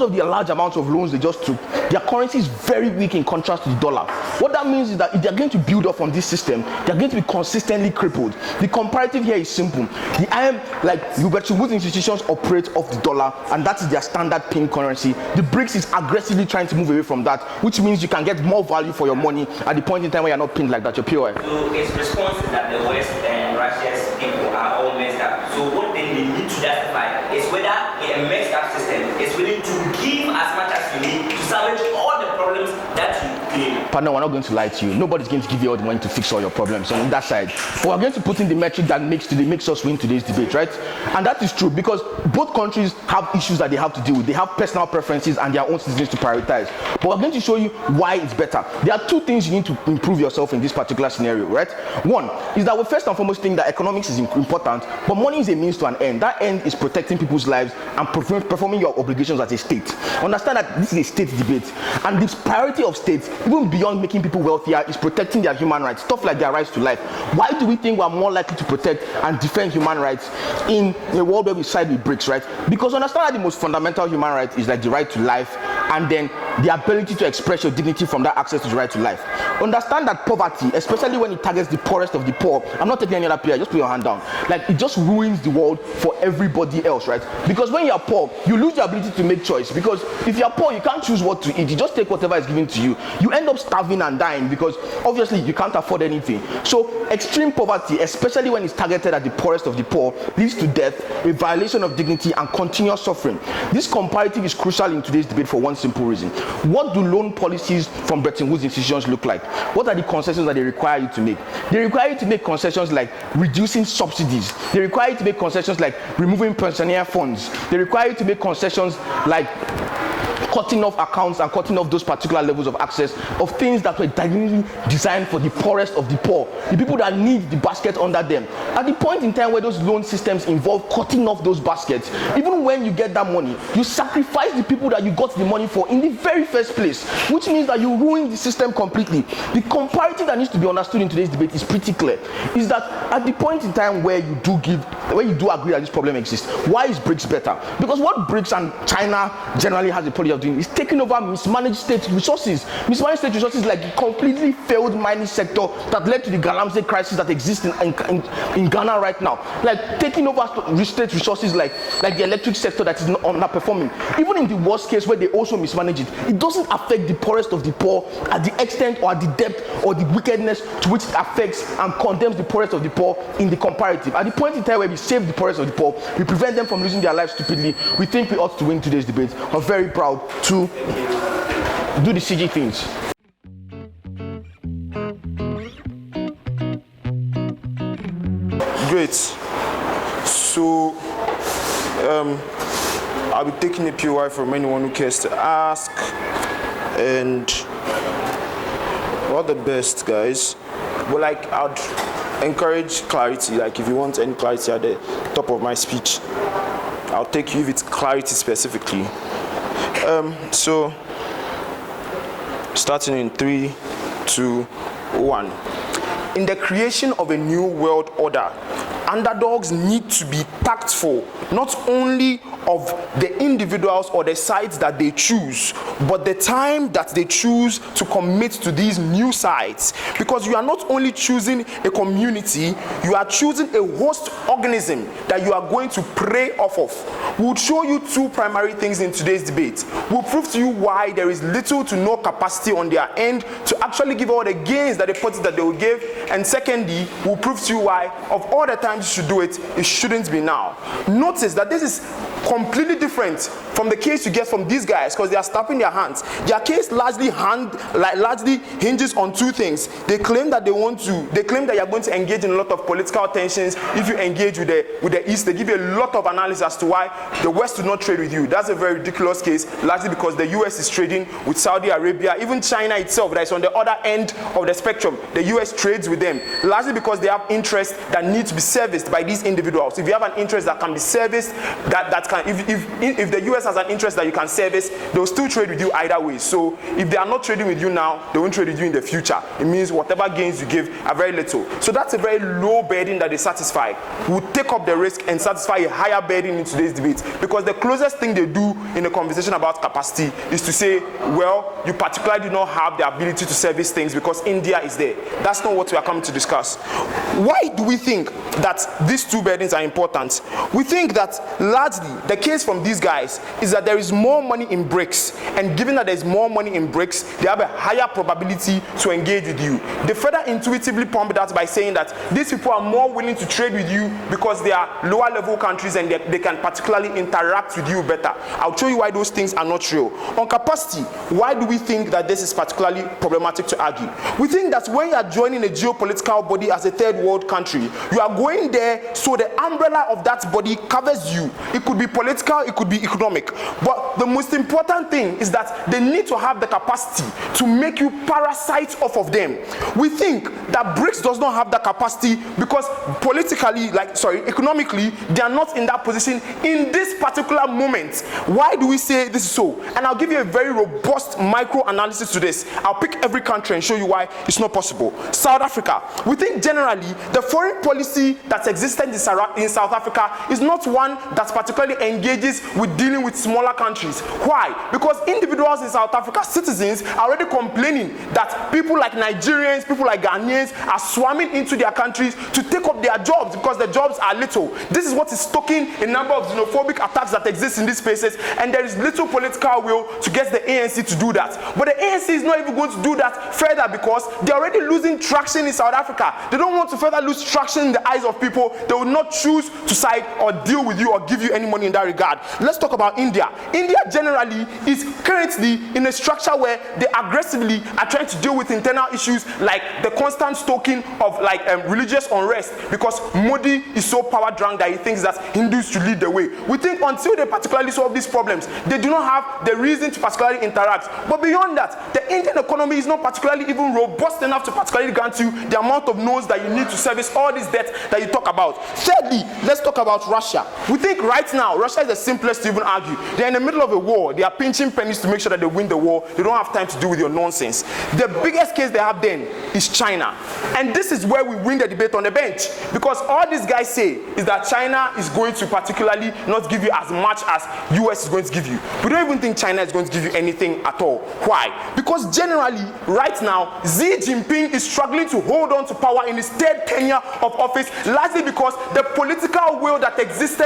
of the large amounts of loans they just took. Their currency is very weak in contrast to the dollar. What that means is that if they're going to build up on this system, they're going to be consistently crippled. The comparative here is simple. The Bretton Woods institutions operate off the dollar, and that is their standard pin currency. The BRICS is aggressively trying to move away from that, which means you can get more value for your money at the point in time where you're not pinned like that. Your POI. So its response is that the West and Russia's people are all messed up. So what they need to justify is whether a messed up system is willing to give as much as you need to salvage all the problems that you claim. Partner, we're not going to lie to you. Nobody's going to give you all the money to fix all your problems on that side. But we're going to put in the metric that makes us win today's debate, right? And that is true, because both countries have issues that they have to deal with. They have personal preferences and their own citizens to prioritize. But we're going to show you why it's better. There are two things you need to improve yourself in this particular scenario, right? One is that we first and foremost think that economics is important, but money is a means to an end. That end is protecting people's lives and performing your obligations as a state. Understand that this is a state debate, and the priority of states, even beyond making people wealthier, is protecting their human rights, stuff like their rights to life. Why do we think we're more likely to protect and defend human rights in a world where we side with BRICS, right? Because understand that the most fundamental human right is like the right to life, and then the ability to express your dignity from that access to the right to life. Understand that poverty, especially when it targets the poorest of the poor, I'm not taking any other player, just put your hand down. Like, it just ruins the world for everybody else, right? Because when you're poor, you lose the ability to make choice. Because if you're poor, you can't choose what to eat. You just take whatever is given to you. You end up starving and dying because obviously you can't afford anything. So extreme poverty, especially when it's targeted at the poorest of the poor, leads to death, a violation of dignity, and continuous suffering. This comparative is crucial in today's debate for one simple reason. What do loan policies from Bretton Woods institutions look like? What are the concessions that they require you to make? They require you to make concessions like reducing subsidies. They require you to make concessions like removing pensioner funds. They require you to make concessions like cutting off accounts and cutting off those particular levels of access of things that were deliberately designed for the poorest of the poor, the people that need the basket under them. At the point in time where those loan systems involve cutting off those baskets, even when you get that money, you sacrifice the people that you got the money for in the very first place, which means that you ruin the system completely. The comparative that needs to be understood in today's debate is pretty clear, is that at the point in time where you do give when you do agree that this problem exists, why is BRICS better? Because what BRICS and China generally has a policy of doing is taking over mismanaged state resources. Mismanaged state resources like the completely failed mining sector that led to the Galamsey crisis that exists in Ghana right now. Like taking over state resources like the electric sector that is underperforming. Even in the worst case where they also mismanage it, it doesn't affect the poorest of the poor at the extent or at the depth or the wickedness to which it affects and condemns the poorest of the poor in the comparative. At the point in time where we save the poorest of the poor, we prevent them from losing their lives stupidly, we think we ought to win today's debate. I'm very proud to do the CG things. Great. So, I'll be taking a POI from anyone who cares to ask. And all the best, guys. But like, I'd encourage clarity. Like, if you want any clarity at the top of my speech, I'll take you if it's clarity specifically. So, starting in 3, 2, 1. In the creation of a new world order, underdogs need to be tactful, not only of the individuals or the sides that they choose, but the time that they choose to commit to these new sides. Because you are not only choosing a community, you are choosing a host organism that you are going to prey off of. We'll show you two primary things in today's debate. We'll prove to you why there is little to no capacity on their end to actually give all the gains that they put that they will give. And secondly, we'll prove to you why, of all the times you should do it, it shouldn't be now. Notice that this is completely different from the case you get from these guys, because they are slapping their hands. Their case largely hinges on two things. They claim that you are going to engage in a lot of political tensions if you engage with the East. They give you a lot of analysis as to why the West will not trade with you. That's a very ridiculous case, largely because the US is trading with Saudi Arabia. Even China itself, that is on the other end of the spectrum, the US trades with them, largely because they have interests that need to be serviced by these individuals. If you have an interest that can be serviced, if the US has an interest that you can service, they'll still trade with you either way. So if they are not trading with you now, they won't trade with you in the future. It means whatever gains you give are very little. So that's a very low burden that they satisfy. We'll take up the risk and satisfy a higher burden in today's debate, because the closest thing they do in a conversation about capacity is to say, well, you particularly do not have the ability to service things because India is there. That's not what we are coming to discuss. Why do we think that these two burdens are important? We think that largely the case from these guys is that there is more money in BRICS, and given that there is more money in BRICS, they have a higher probability to engage with you. They further intuitively pump that by saying that these people are more willing to trade with you because they are lower level countries and they can particularly interact with you better. I'll show you why those things are not true. On capacity, why do we think that this is particularly problematic to argue? We think that when you are joining a geopolitical body as a third world country, you are going there so the umbrella of that body covers you. It could be political, it could be economic. But the most important thing is that they need to have the capacity to make you parasites off of them. We think that BRICS does not have the capacity because economically, they are not in that position in this particular moment. Why do we say this is so? And I'll give you a very robust micro analysis to this. I'll pick every country and show you why it's not possible. South Africa. We think generally the foreign policy that's existent in South Africa is not one that particularly engages with dealing with smaller countries. Why? Because individuals in South Africa, citizens, are already complaining that people like Nigerians, people like Ghanaians are swarming into their countries to take up their jobs because the jobs are little. This is what is stoking a number of xenophobic attacks that exist in these spaces, and there is little political will to get the ANC to do that. But the ANC is not even going to do that further because they're already losing traction in South Africa. They don't want to further lose traction in the eyes of people. They will not choose to side or deal with you or give you any money in that regard. Let's talk about India. India generally is currently in a structure where they aggressively are trying to deal with internal issues like the constant stoking of religious unrest, because Modi is so power drunk that he thinks that Hindus should lead the way. We think until they particularly solve these problems, they do not have the reason to particularly interact. But beyond that, the Indian economy is not particularly even robust enough to particularly grant you the amount of nodes that you need to service all this debt that you talk about. Thirdly, let's talk about Russia. We think right now now, Russia is the simplest to even argue. They're in the middle of a war. They are pinching pennies to make sure that they win the war. They don't have time to deal with your nonsense. The biggest case they have then is China. And this is where we win the debate on the bench. Because all these guys say is that China is going to particularly not give you as much as US is going to give you. We don't even think China is going to give you anything at all. Why? Because generally, right now, Xi Jinping is struggling to hold on to power in his third tenure of office, largely because the political will that existed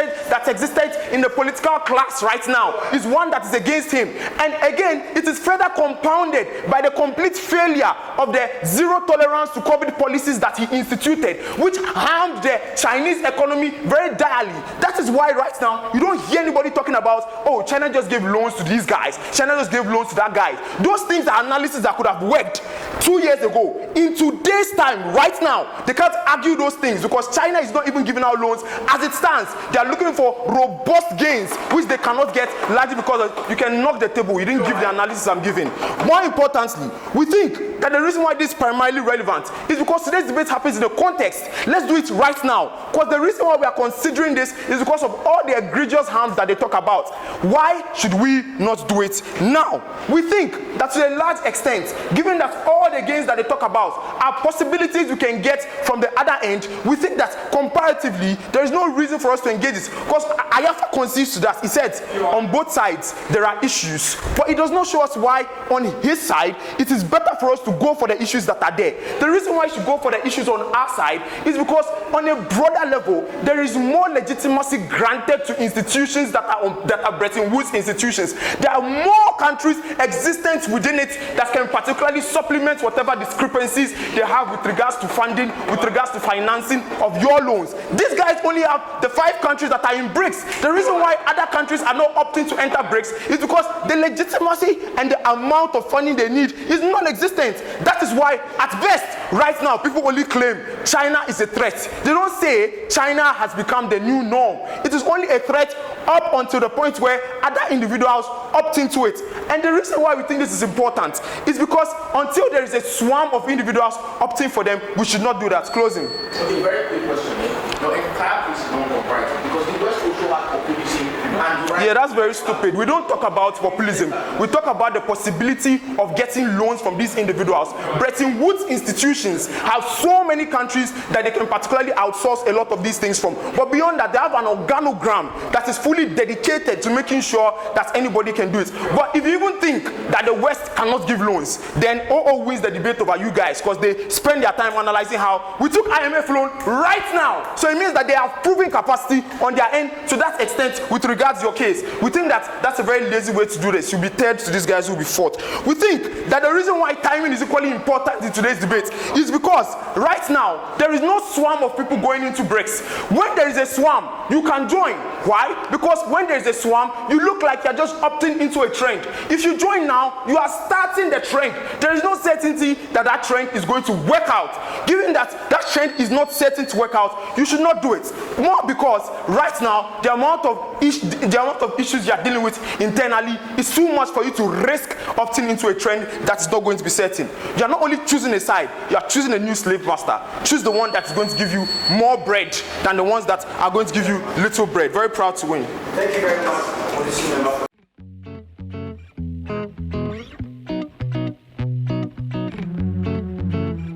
in the political class right now is one that is against him. And again, it is further compounded by the complete failure of the zero tolerance to COVID policies that he instituted, which harmed the Chinese economy very direly. That is why right now you don't hear anybody talking about, oh, China just gave loans to these guys, China just gave loans to that guy. Those things are analysis that could have worked 2 years ago. In today's time, right now, they can't argue those things because China is not even giving out loans. As it stands, they are looking for robust gains, which they cannot get largely because you can knock the table. You didn't give the analysis I'm giving. More importantly, we think that the reason why this is primarily relevant is because today's debate happens in the context. Let's do it right now. Because the reason why we are considering this is because of all the egregious harms that they talk about. Why should we not do it now? We think that to a large extent, given that all the gains that they talk about are possibilities we can get from the other end, we think that comparatively, there is no reason for us to engage this. Because Ayafa concedes to that. He said, on both sides, there are issues. But it does not show us why, on his side, it is better for us to go for the issues that are there. The reason why we should go for the issues on our side is because on a broader level, there is more legitimacy granted to institutions that are Bretton Woods institutions. There are more countries existent within it that can particularly supplement whatever discrepancies they have with regards to funding, with regards to financing of your loans. These guys only have the 5 countries that are in BRICS. The reason why other countries are not opting to enter BRICS is because the legitimacy and the amount of funding they need is non-existent. That is why, at best, right now, people only claim China is a threat. They don't say China has become the new norm. It is only a threat up until the point where other individuals opt into it. And the reason why we think this is important is because until there is a swarm of individuals opting for them, we should not do that. Closing. Okay, very quick question. No, entire piece is non-comparative because the West also has populism and right. Yeah, that's very stupid. We don't talk about populism. We talk about the possibility of getting loans from these individuals. Bretton Woods institutions have so many countries that they can particularly outsource a lot of these things from. But beyond that, they have an organogram that is fully dedicated to making sure that anybody can do it. But if you even think that the West cannot give loans, then OO wins the debate over you guys because they spend their time analyzing how we took IMF loan right now. So it means that they have proven capacity on their end to that extent with regards to your case. We think that that's a very lazy way to do this. You'll be third to these guys who will be fourth. We think that the reason why timing is equally important in today's debate is because right now there is no swarm of people going into BRICS. When there is a swarm, you can join. Why? Because when there is a swarm, you look like you're just opting into a trend. If you join now, you are starting the trend. There is no certainty that that trend is going to work out. Given that that trend is not certain to work out, you should not do it. More because right now the amount of issues you are dealing with internally is too much for you to risk opting into a trend that is not going to be certain. You are not only choosing a side, you are choosing a new slave master. Choose the one that is going to give you more bread than the ones that are going to give you little bread. Very proud to win. Thank you very much for this member.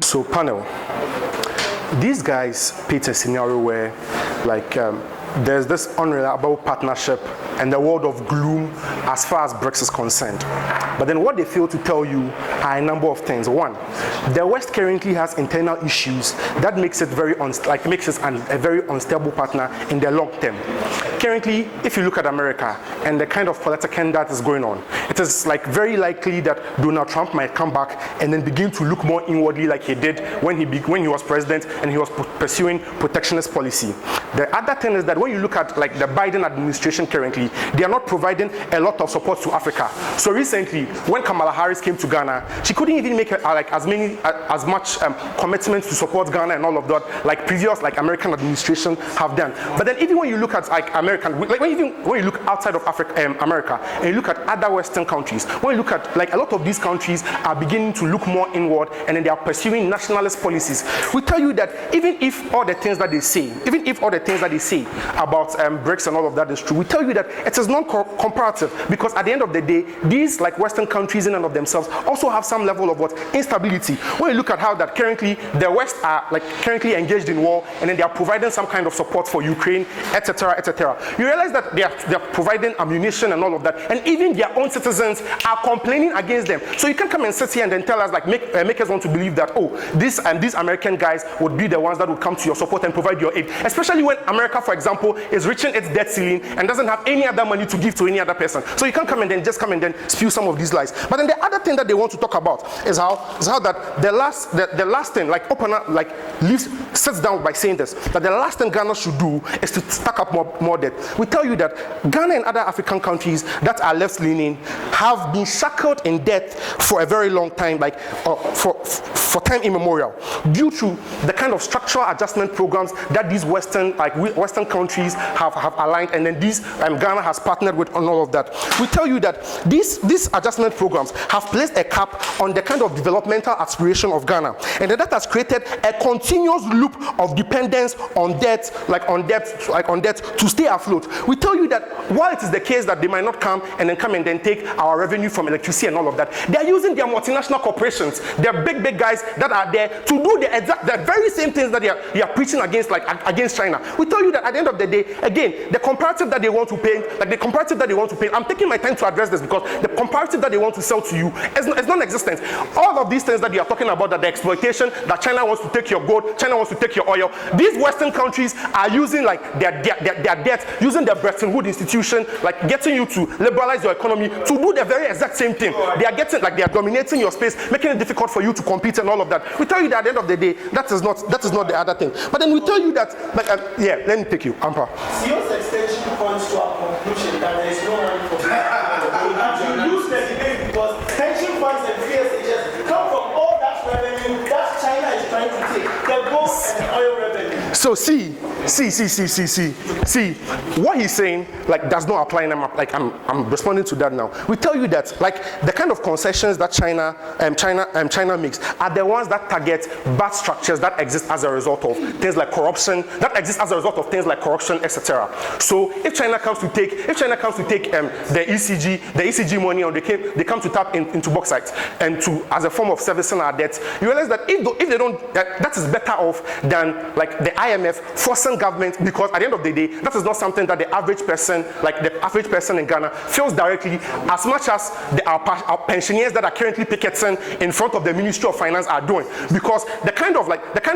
So panel, these guys paint a scenario where there's this unreliable partnership and the world of gloom as far as BRICS is concerned. But then what they fail to tell you are a number of things. One, the West currently has internal issues that makes it a very unstable partner in the long term. Currently, if you look at America and the kind of politicking that is going on, it is very likely that Donald Trump might come back and then begin to look more inwardly like he did when he was president and he was pursuing protectionist policy. The other thing is that when you look at the Biden administration currently, they are not providing a lot of support to Africa. So recently, when Kamala Harris came to Ghana, she couldn't even make as much commitment to support Ghana and all of that like previous American administration have done. But then even when you look at America American, like when you look outside of America, and you look at other Western countries, when you look at like a lot of these countries are beginning to look more inward, and then they are pursuing nationalist policies. We tell you that even if all the things that they say about BRICS and all of that is true, we tell you that it is non-comparative, because at the end of the day, these like Western countries in and of themselves also have some level of what instability. When you look at how that currently the West are like currently engaged in war, and then they are providing some kind of support for Ukraine, etc., etc. You realize that they are providing ammunition and all of that, and even their own citizens are complaining against them. So you can come and sit here and then tell us, like, make us want to believe that, oh, these American guys would be the ones that would come to your support and provide your aid, especially when America, for example, is reaching its debt ceiling and doesn't have any other money to give to any other person. So you can't come and then spew some of these lies. But then the other thing that they want to talk about is how that the last thing, like Opener, like sits down by saying this, that the last thing Ghana should do is to stack up more debt. We tell you that Ghana and other African countries that are left-leaning have been shackled in debt for a very long time, like for time immemorial, due to the kind of structural adjustment programs that these Western countries have aligned, and then Ghana has partnered with on all of that. We tell you that these adjustment programs have placed a cap on the kind of developmental aspiration of Ghana, and that has created a continuous loop of dependence on debt to stay afloat. We tell you that while it is the case that they might not come and then take our revenue from electricity and all of that, they are using their multinational corporations, their big guys that are there to do the very same things that they are preaching against, like against China. We tell you that at the end of the day, again, the comparative that they want to paint, I'm taking my time to address this, because the comparative that they want to sell to you is non-existent. All of these things that you are talking about, that the exploitation, that China wants to take your gold, China wants to take your oil, these Western countries are using like their debt, using their Bretton Woods institution, like getting you to liberalize your economy to do the very exact same thing. They are dominating your space, making it difficult for you to compete and all of that. We tell you that at the end of the day, that is not the other thing. But then we tell you that, like, let me take you, Ampah. CEO's extension points to our conclusion that there is no money for that. You lose the debate because pension funds and PSHs come from all that revenue that China is trying to take, the gold and the oil revenue. So see, what he's saying, like, does not apply, and I'm responding to that now. We tell you that, like, the kind of concessions that China makes are the ones that target bad structures that exist as a result of things like corruption, etc. So if China comes to take the ECG money, or they come to tap into bauxite and as a form of servicing our debts, you realize that if they don't, that is better off than like the IMF forcing government, because at the end of the day, that is not something that the average person in Ghana feels directly, as much as our pensioners that are currently picketing in front of the Ministry of Finance are doing, because the kind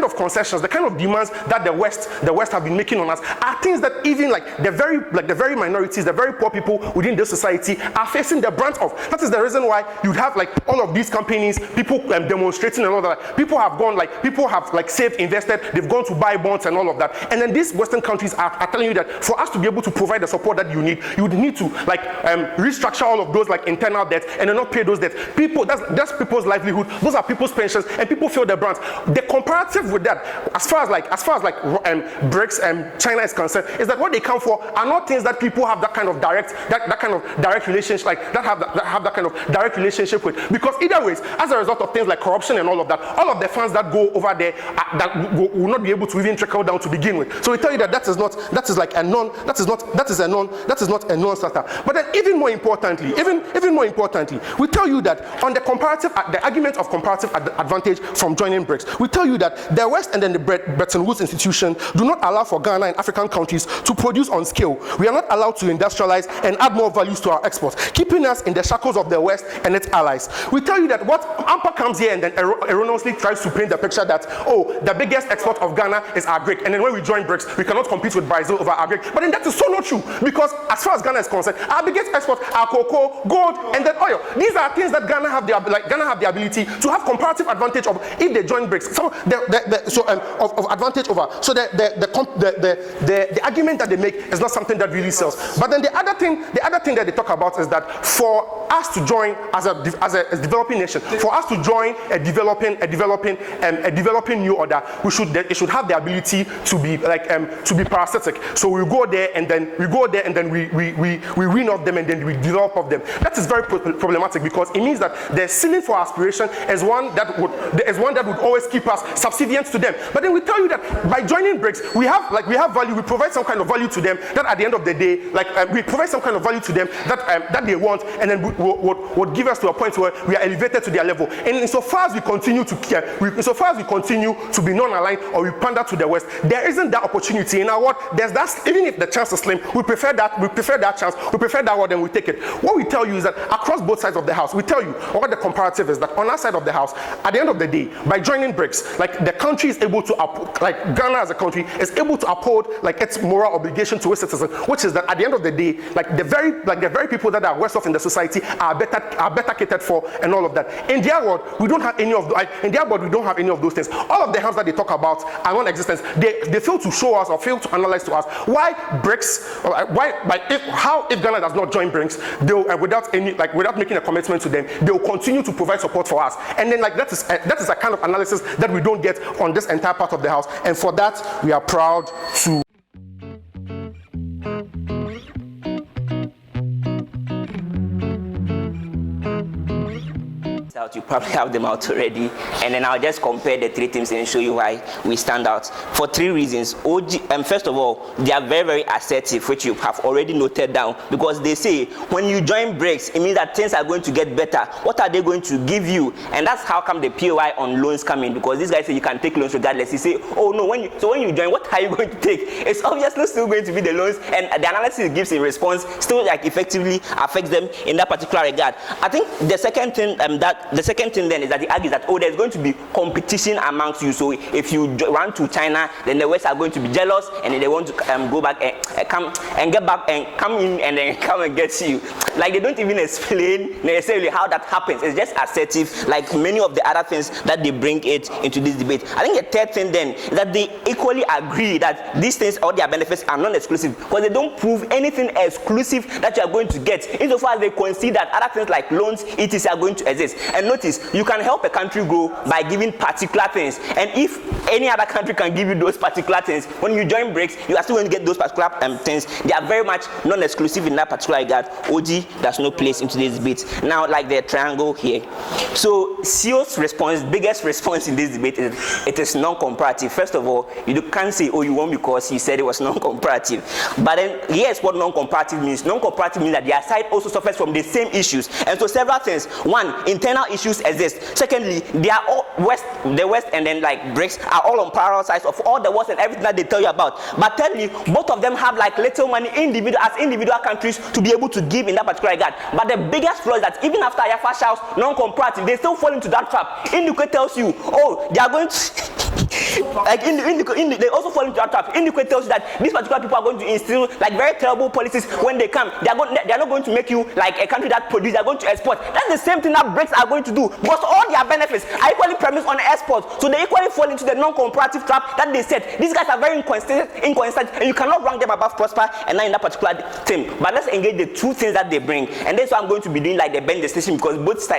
of concessions, the kind of demands that the West have been making on us are things that even the very minorities, the very poor people within this society are facing the brunt of. That is the reason why you'd have all of these companies, people demonstrating and all that. People have saved, invested, they've gone to buy bonds and all of that. And then these Western countries are telling you that for us to be able to provide the support that you need, you would need to restructure all of those like internal debts and then not pay those debts. That's people's livelihood, those are people's pensions, and people feel the brunt. The comparative with that, as far as BRICS and China is concerned, is that what they come for are not things that people have that kind of direct relationship, have that kind of direct relationship with. Because either ways, as a result of things like corruption and all of that, all of the funds that go over there will not be able to even trickle down to begin with. So we tell you that is not a non-starter. But then even more importantly, we tell you that on the argument of comparative advantage from joining BRICS, we tell you that the West and then the Bretton Woods institution do not allow for Ghana and African countries to produce on scale. We are not allowed to industrialize and add more values to our exports, keeping us in the shackles of the West and its allies. We tell you that what Ampah comes here and then erroneously tries to paint the picture that, oh, the biggest export of Ghana is our grape, and then when we join BRICS, we cannot compete with Brazil over our grape. But then that is so not true, because as far as Ghana is concerned, our biggest exports are cocoa, gold, and then oil. These are things that Ghana have the ability to have comparative advantage of if they join BRICS. So of advantage over. So the argument that they make is not something that really sells. But then the other thing that they talk about is that for us to join as a developing nation, for us to join a developing new order, it should have the ability to be to be parasitic. So we go there and then we win off them and then we develop of them. That is very problematic because it means that the ceiling for aspiration is one that would always keep us subservient to them. But then we tell you that by joining BRICS, we have value. We provide some kind of value to them that at the end of the day, we provide some kind of value to them that they want, and then would give us to a point where we are elevated to their level. And insofar as we continue to care, insofar as we continue to be non-aligned or we pander to the West, there isn't that opportunity in our world. There's that, even if the chance is slim, we prefer that chance, we prefer that word, and we take it. What we tell you is that across both sides of the house, we tell you what the comparative is, that on our side of the house, at the end of the day, by joining BRICS, the country is able to Ghana as a country is able to uphold its moral obligation to its citizens, which is that at the end of the day, the very people that are worse off in the society are better catered for, and all of that. In their world, we don't have any of those things. All of the harms that they talk about are non-existent. They fail to show us or fail to analyze to us why BRICS, if Ghana does not join BRICS, they'll without making a commitment to them, they will continue to provide support for us. And then that is a kind of analysis that we don't get on this entire part of the house. And for that, we are proud to. You probably have them out already, and then I'll just compare the three teams and show you why we stand out for three reasons. First of all, they are very, very assertive, which you have already noted down, because they say when you join BRICS, it means that things are going to get better. What are they going to give you? And that's how come the POI on loans come in, because these guys say you can take loans regardless. You say, oh no, when you join, what are you going to take? It's obviously still going to be the loans, and the analysis gives in response still effectively affects them in that particular regard. I think the second thing then is that he argues that there's going to be competition amongst you. So if you run to China, then the West are going to be jealous, and then they want to go back and come and get back and come in and then come and get you. They don't even explain necessarily how that happens. It's just assertive, like many of the other things that they bring into this debate. I think the third thing then is that they equally agree that these things or their benefits are non-exclusive, because they don't prove anything exclusive that you are going to get, insofar as they concede that other things like loans, etc. are going to exist. And notice, you can help a country grow by giving particular things. And if any other country can give you those particular things, when you join BRICS, you are still going to get those particular things. They are very much non-exclusive in that particular regard. OG, there's no place in today's debate. Now, like the triangle here. So, CEO's biggest response in this debate is it is non-comparative. First of all, you can't say, oh, you won because he said it was non-comparative. But then, here's what non-comparative means. Non-comparative means that their side also suffers from the same issues. And so, several things. One, internal issues exist. Secondly, they are all the West and then BRICS are all on parallel sides of all the wars and everything that they tell you about. But thirdly, both of them have little money as individual countries to be able to give in that particular regard. But the biggest flaw is that even after Ayafa shouts non-comparative, they still fall into that trap. Ndukwe tells you, oh, they are going to they also fall into that trap. Ndukwe tells you that these particular people are going to instill very terrible policies when they come. They are not going to make you a country that produces. They are going to export. That's the same thing that BRICS are going to do, because all their benefits are equally premised on export. So they equally fall into the non-comparative trap that they set. These guys are very inconsistent, and you cannot rank them above prosper and not in that particular thing. But let's engage the two things that they bring, and that's why I'm going to be doing the bend decision, because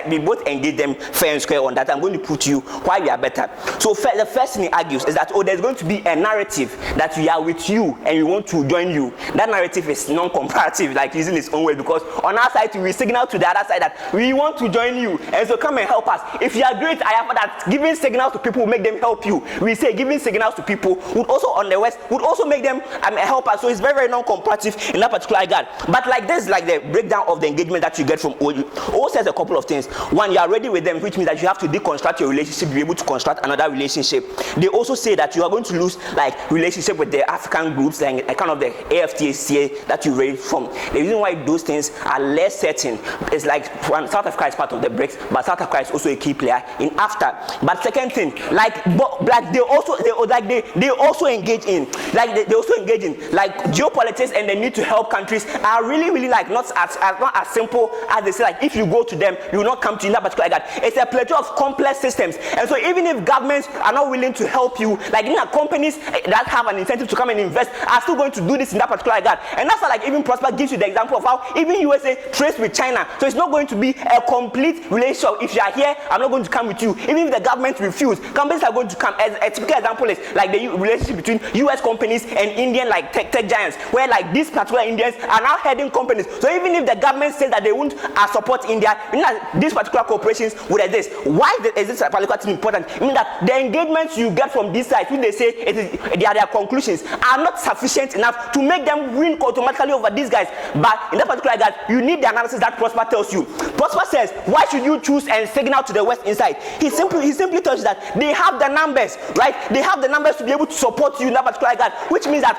we both engage them fair and square on that. I'm going to put you why we are better. So the first thing he argues is that there's going to be a narrative that we are with you and we want to join you. That narrative is non-comparative, using its own way, because on our side we signal to the other side that we want to join you, and so come and help us. If you agree with Ayafa that giving signals to people will make them help you, we say giving signals to people would also on the West would also make them help us. So it's very, very non-comparative in that particular regard. But this is the breakdown of the engagement that you get from O. O says a couple of things. One, you are ready with them, which means that you have to deconstruct your relationship to be able to construct another relationship. They also say that you are going to lose relationship with the African groups and kind of the AFTA that you raised from. The reason why those things are less certain is South Africa is part of the BRICS, but South Africa is also a key player in AFTA. But second thing, they also engage in geopolitics, and the need to help countries are really, really not as simple as they say. If you go to them, you will not come to in that particular regard. It's a plethora of complex systems, and so even if governments are not willing to help you. Like, you know, companies that have an incentive to come and invest are still going to do this in that particular regard. And that's why, like, even Prosper gives you the example of how even USA trades with China. So it's not going to be a complete relationship. If you are here, I'm not going to come with you. Even if the government refuses, companies are going to come. As a typical example is like the relationship between US companies and Indian like tech giants, where like these particular Indians are now heading companies. So even if the government says that they won't support India, you know, these particular corporations would exist. Why is this particular thing important? I mean that the engagements you get from these sides, when they say their conclusions are not sufficient enough to make them win automatically over these guys. But in that particular regard, you need the analysis that Prosper tells you. Prosper says, why should you choose and signal to the West inside? He simply tells you that they have the numbers, right? They have the numbers to be able to support you in that particular regard, which means that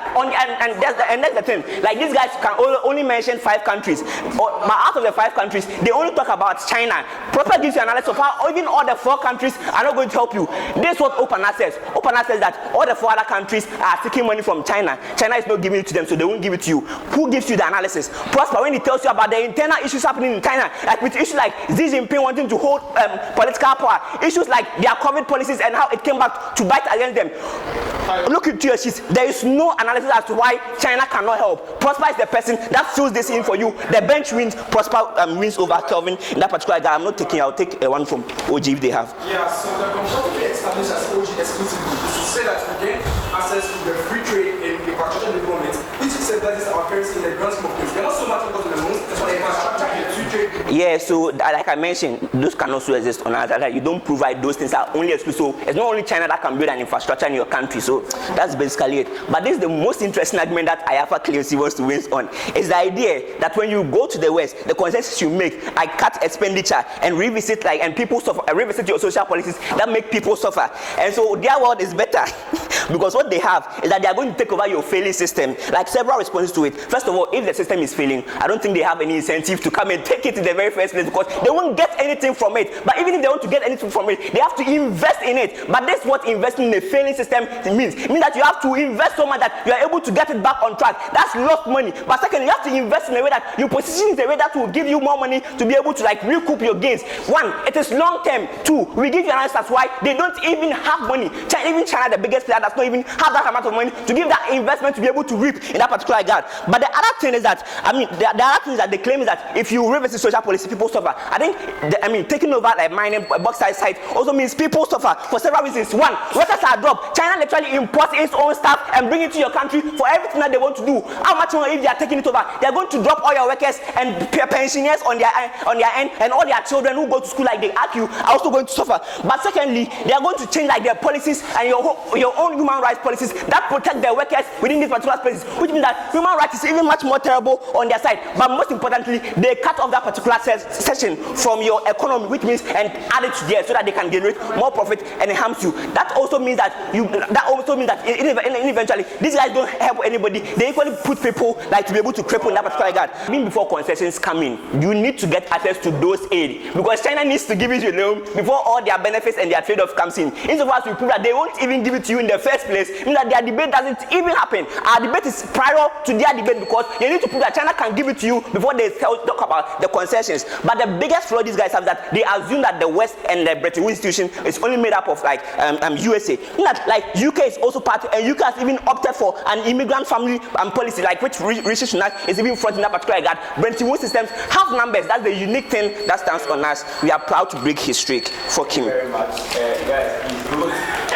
that's the thing. Like, these guys can only mention 5 countries. Out of the 5 countries, they only talk about China. Prosper gives you an analysis of how even all the 4 countries are not going to help you. This is what Opana says. Opana says that all the 4 other countries are seeking money from China. China is not giving it to them, so they won't give it to you. Who gives you the analysis? Prosper, when he tells you about the internal issues happening in China, like with issues like Xi Jinping wanting to hold political power, issues like their COVID policies and how it came back to bite against them. Look into your sheets. There is no analysis as to why China cannot help. Prosper is the person that fills this in for you. The bench wins. Prosper wins over Kelvin in that particular guy. I'm not taking. I'll take one from OG if they have. Yeah. So the Comparative established as OG exclusively is to say that we gain access to the free trade in infrastructure development, which is that is our currency in the grand scheme of things. We're not so much because of the loans, but the infrastructure and the free trade. Yeah, so like I mentioned, those can also exist on us. Like, you don't provide those things are only exclusive. So it's not only China that can build an infrastructure in your country. So that's basically it. But this is the most interesting argument that Ayafa claims he wants to win on. Is the idea that when you go to the West, the consensus you make, I cut expenditure and revisit and people suffer, revisit your social policies that make people suffer. And so their world is better because what they have is that they are going to take over your failing system. Like, several responses to it. First of all, if the system is failing, I don't think they have any incentive to come and take it in the very first place because they won't get anything from it. But even if they want to get anything from it, they have to invest in it. But that's what investing in a failing system means. It means that you have to invest so much that you are able to get it back on track. That's lost money. But second, you have to invest in a way that you position in a way that will give you more money to be able to recoup your gains. 1, it is long term. 2, we give you an answer as why they don't even have money. Even China, the biggest player, does not even have that amount of money to give that investment to be able to reap in that particular regard. But the other thing is that, the other thing is that they claim is that if you revisit social policy, people suffer. I think, taking over like mining bauxite site also means people suffer for several reasons. 1, workers are dropped. China literally imports its own stuff and bring it to your country for everything that they want to do. How much more if they are taking it over? They are going to drop all your workers and pensioners on their end, and all their children who go to school like they ask you are also going to suffer. But secondly, they are going to change their policies and your own human rights policies that protect their workers within these particular spaces, which means that human rights is even much more terrible on their side. But most importantly, they cut off that particular section from your economy, which means and add it to there so that they can generate more profit and enhance you. That also means that eventually these guys don't help anybody. They equally put people to be able to cripple in that particular regard. Even before concessions come in, you need to get access to those aid because China needs to give you a loan before all their benefits and their trade-off comes in. Insofar as we prove that they won't even give it to you in the first place, means that their debate doesn't even happen. Our debate is prior to their debate because they need to prove that China can give it to you before they talk about the concessions. But the biggest flaw these guys have is that they assume that the West and the Bretton Woods institution is only made up of USA. UK is also part, and UK has even opted for an immigrant family policy, which Rishi Sunak is even fronting that particular regard. Bretton Woods systems have numbers. That's the unique thing that stands on us. We are proud to break history. Fuck him. Thank you very much. Guys, please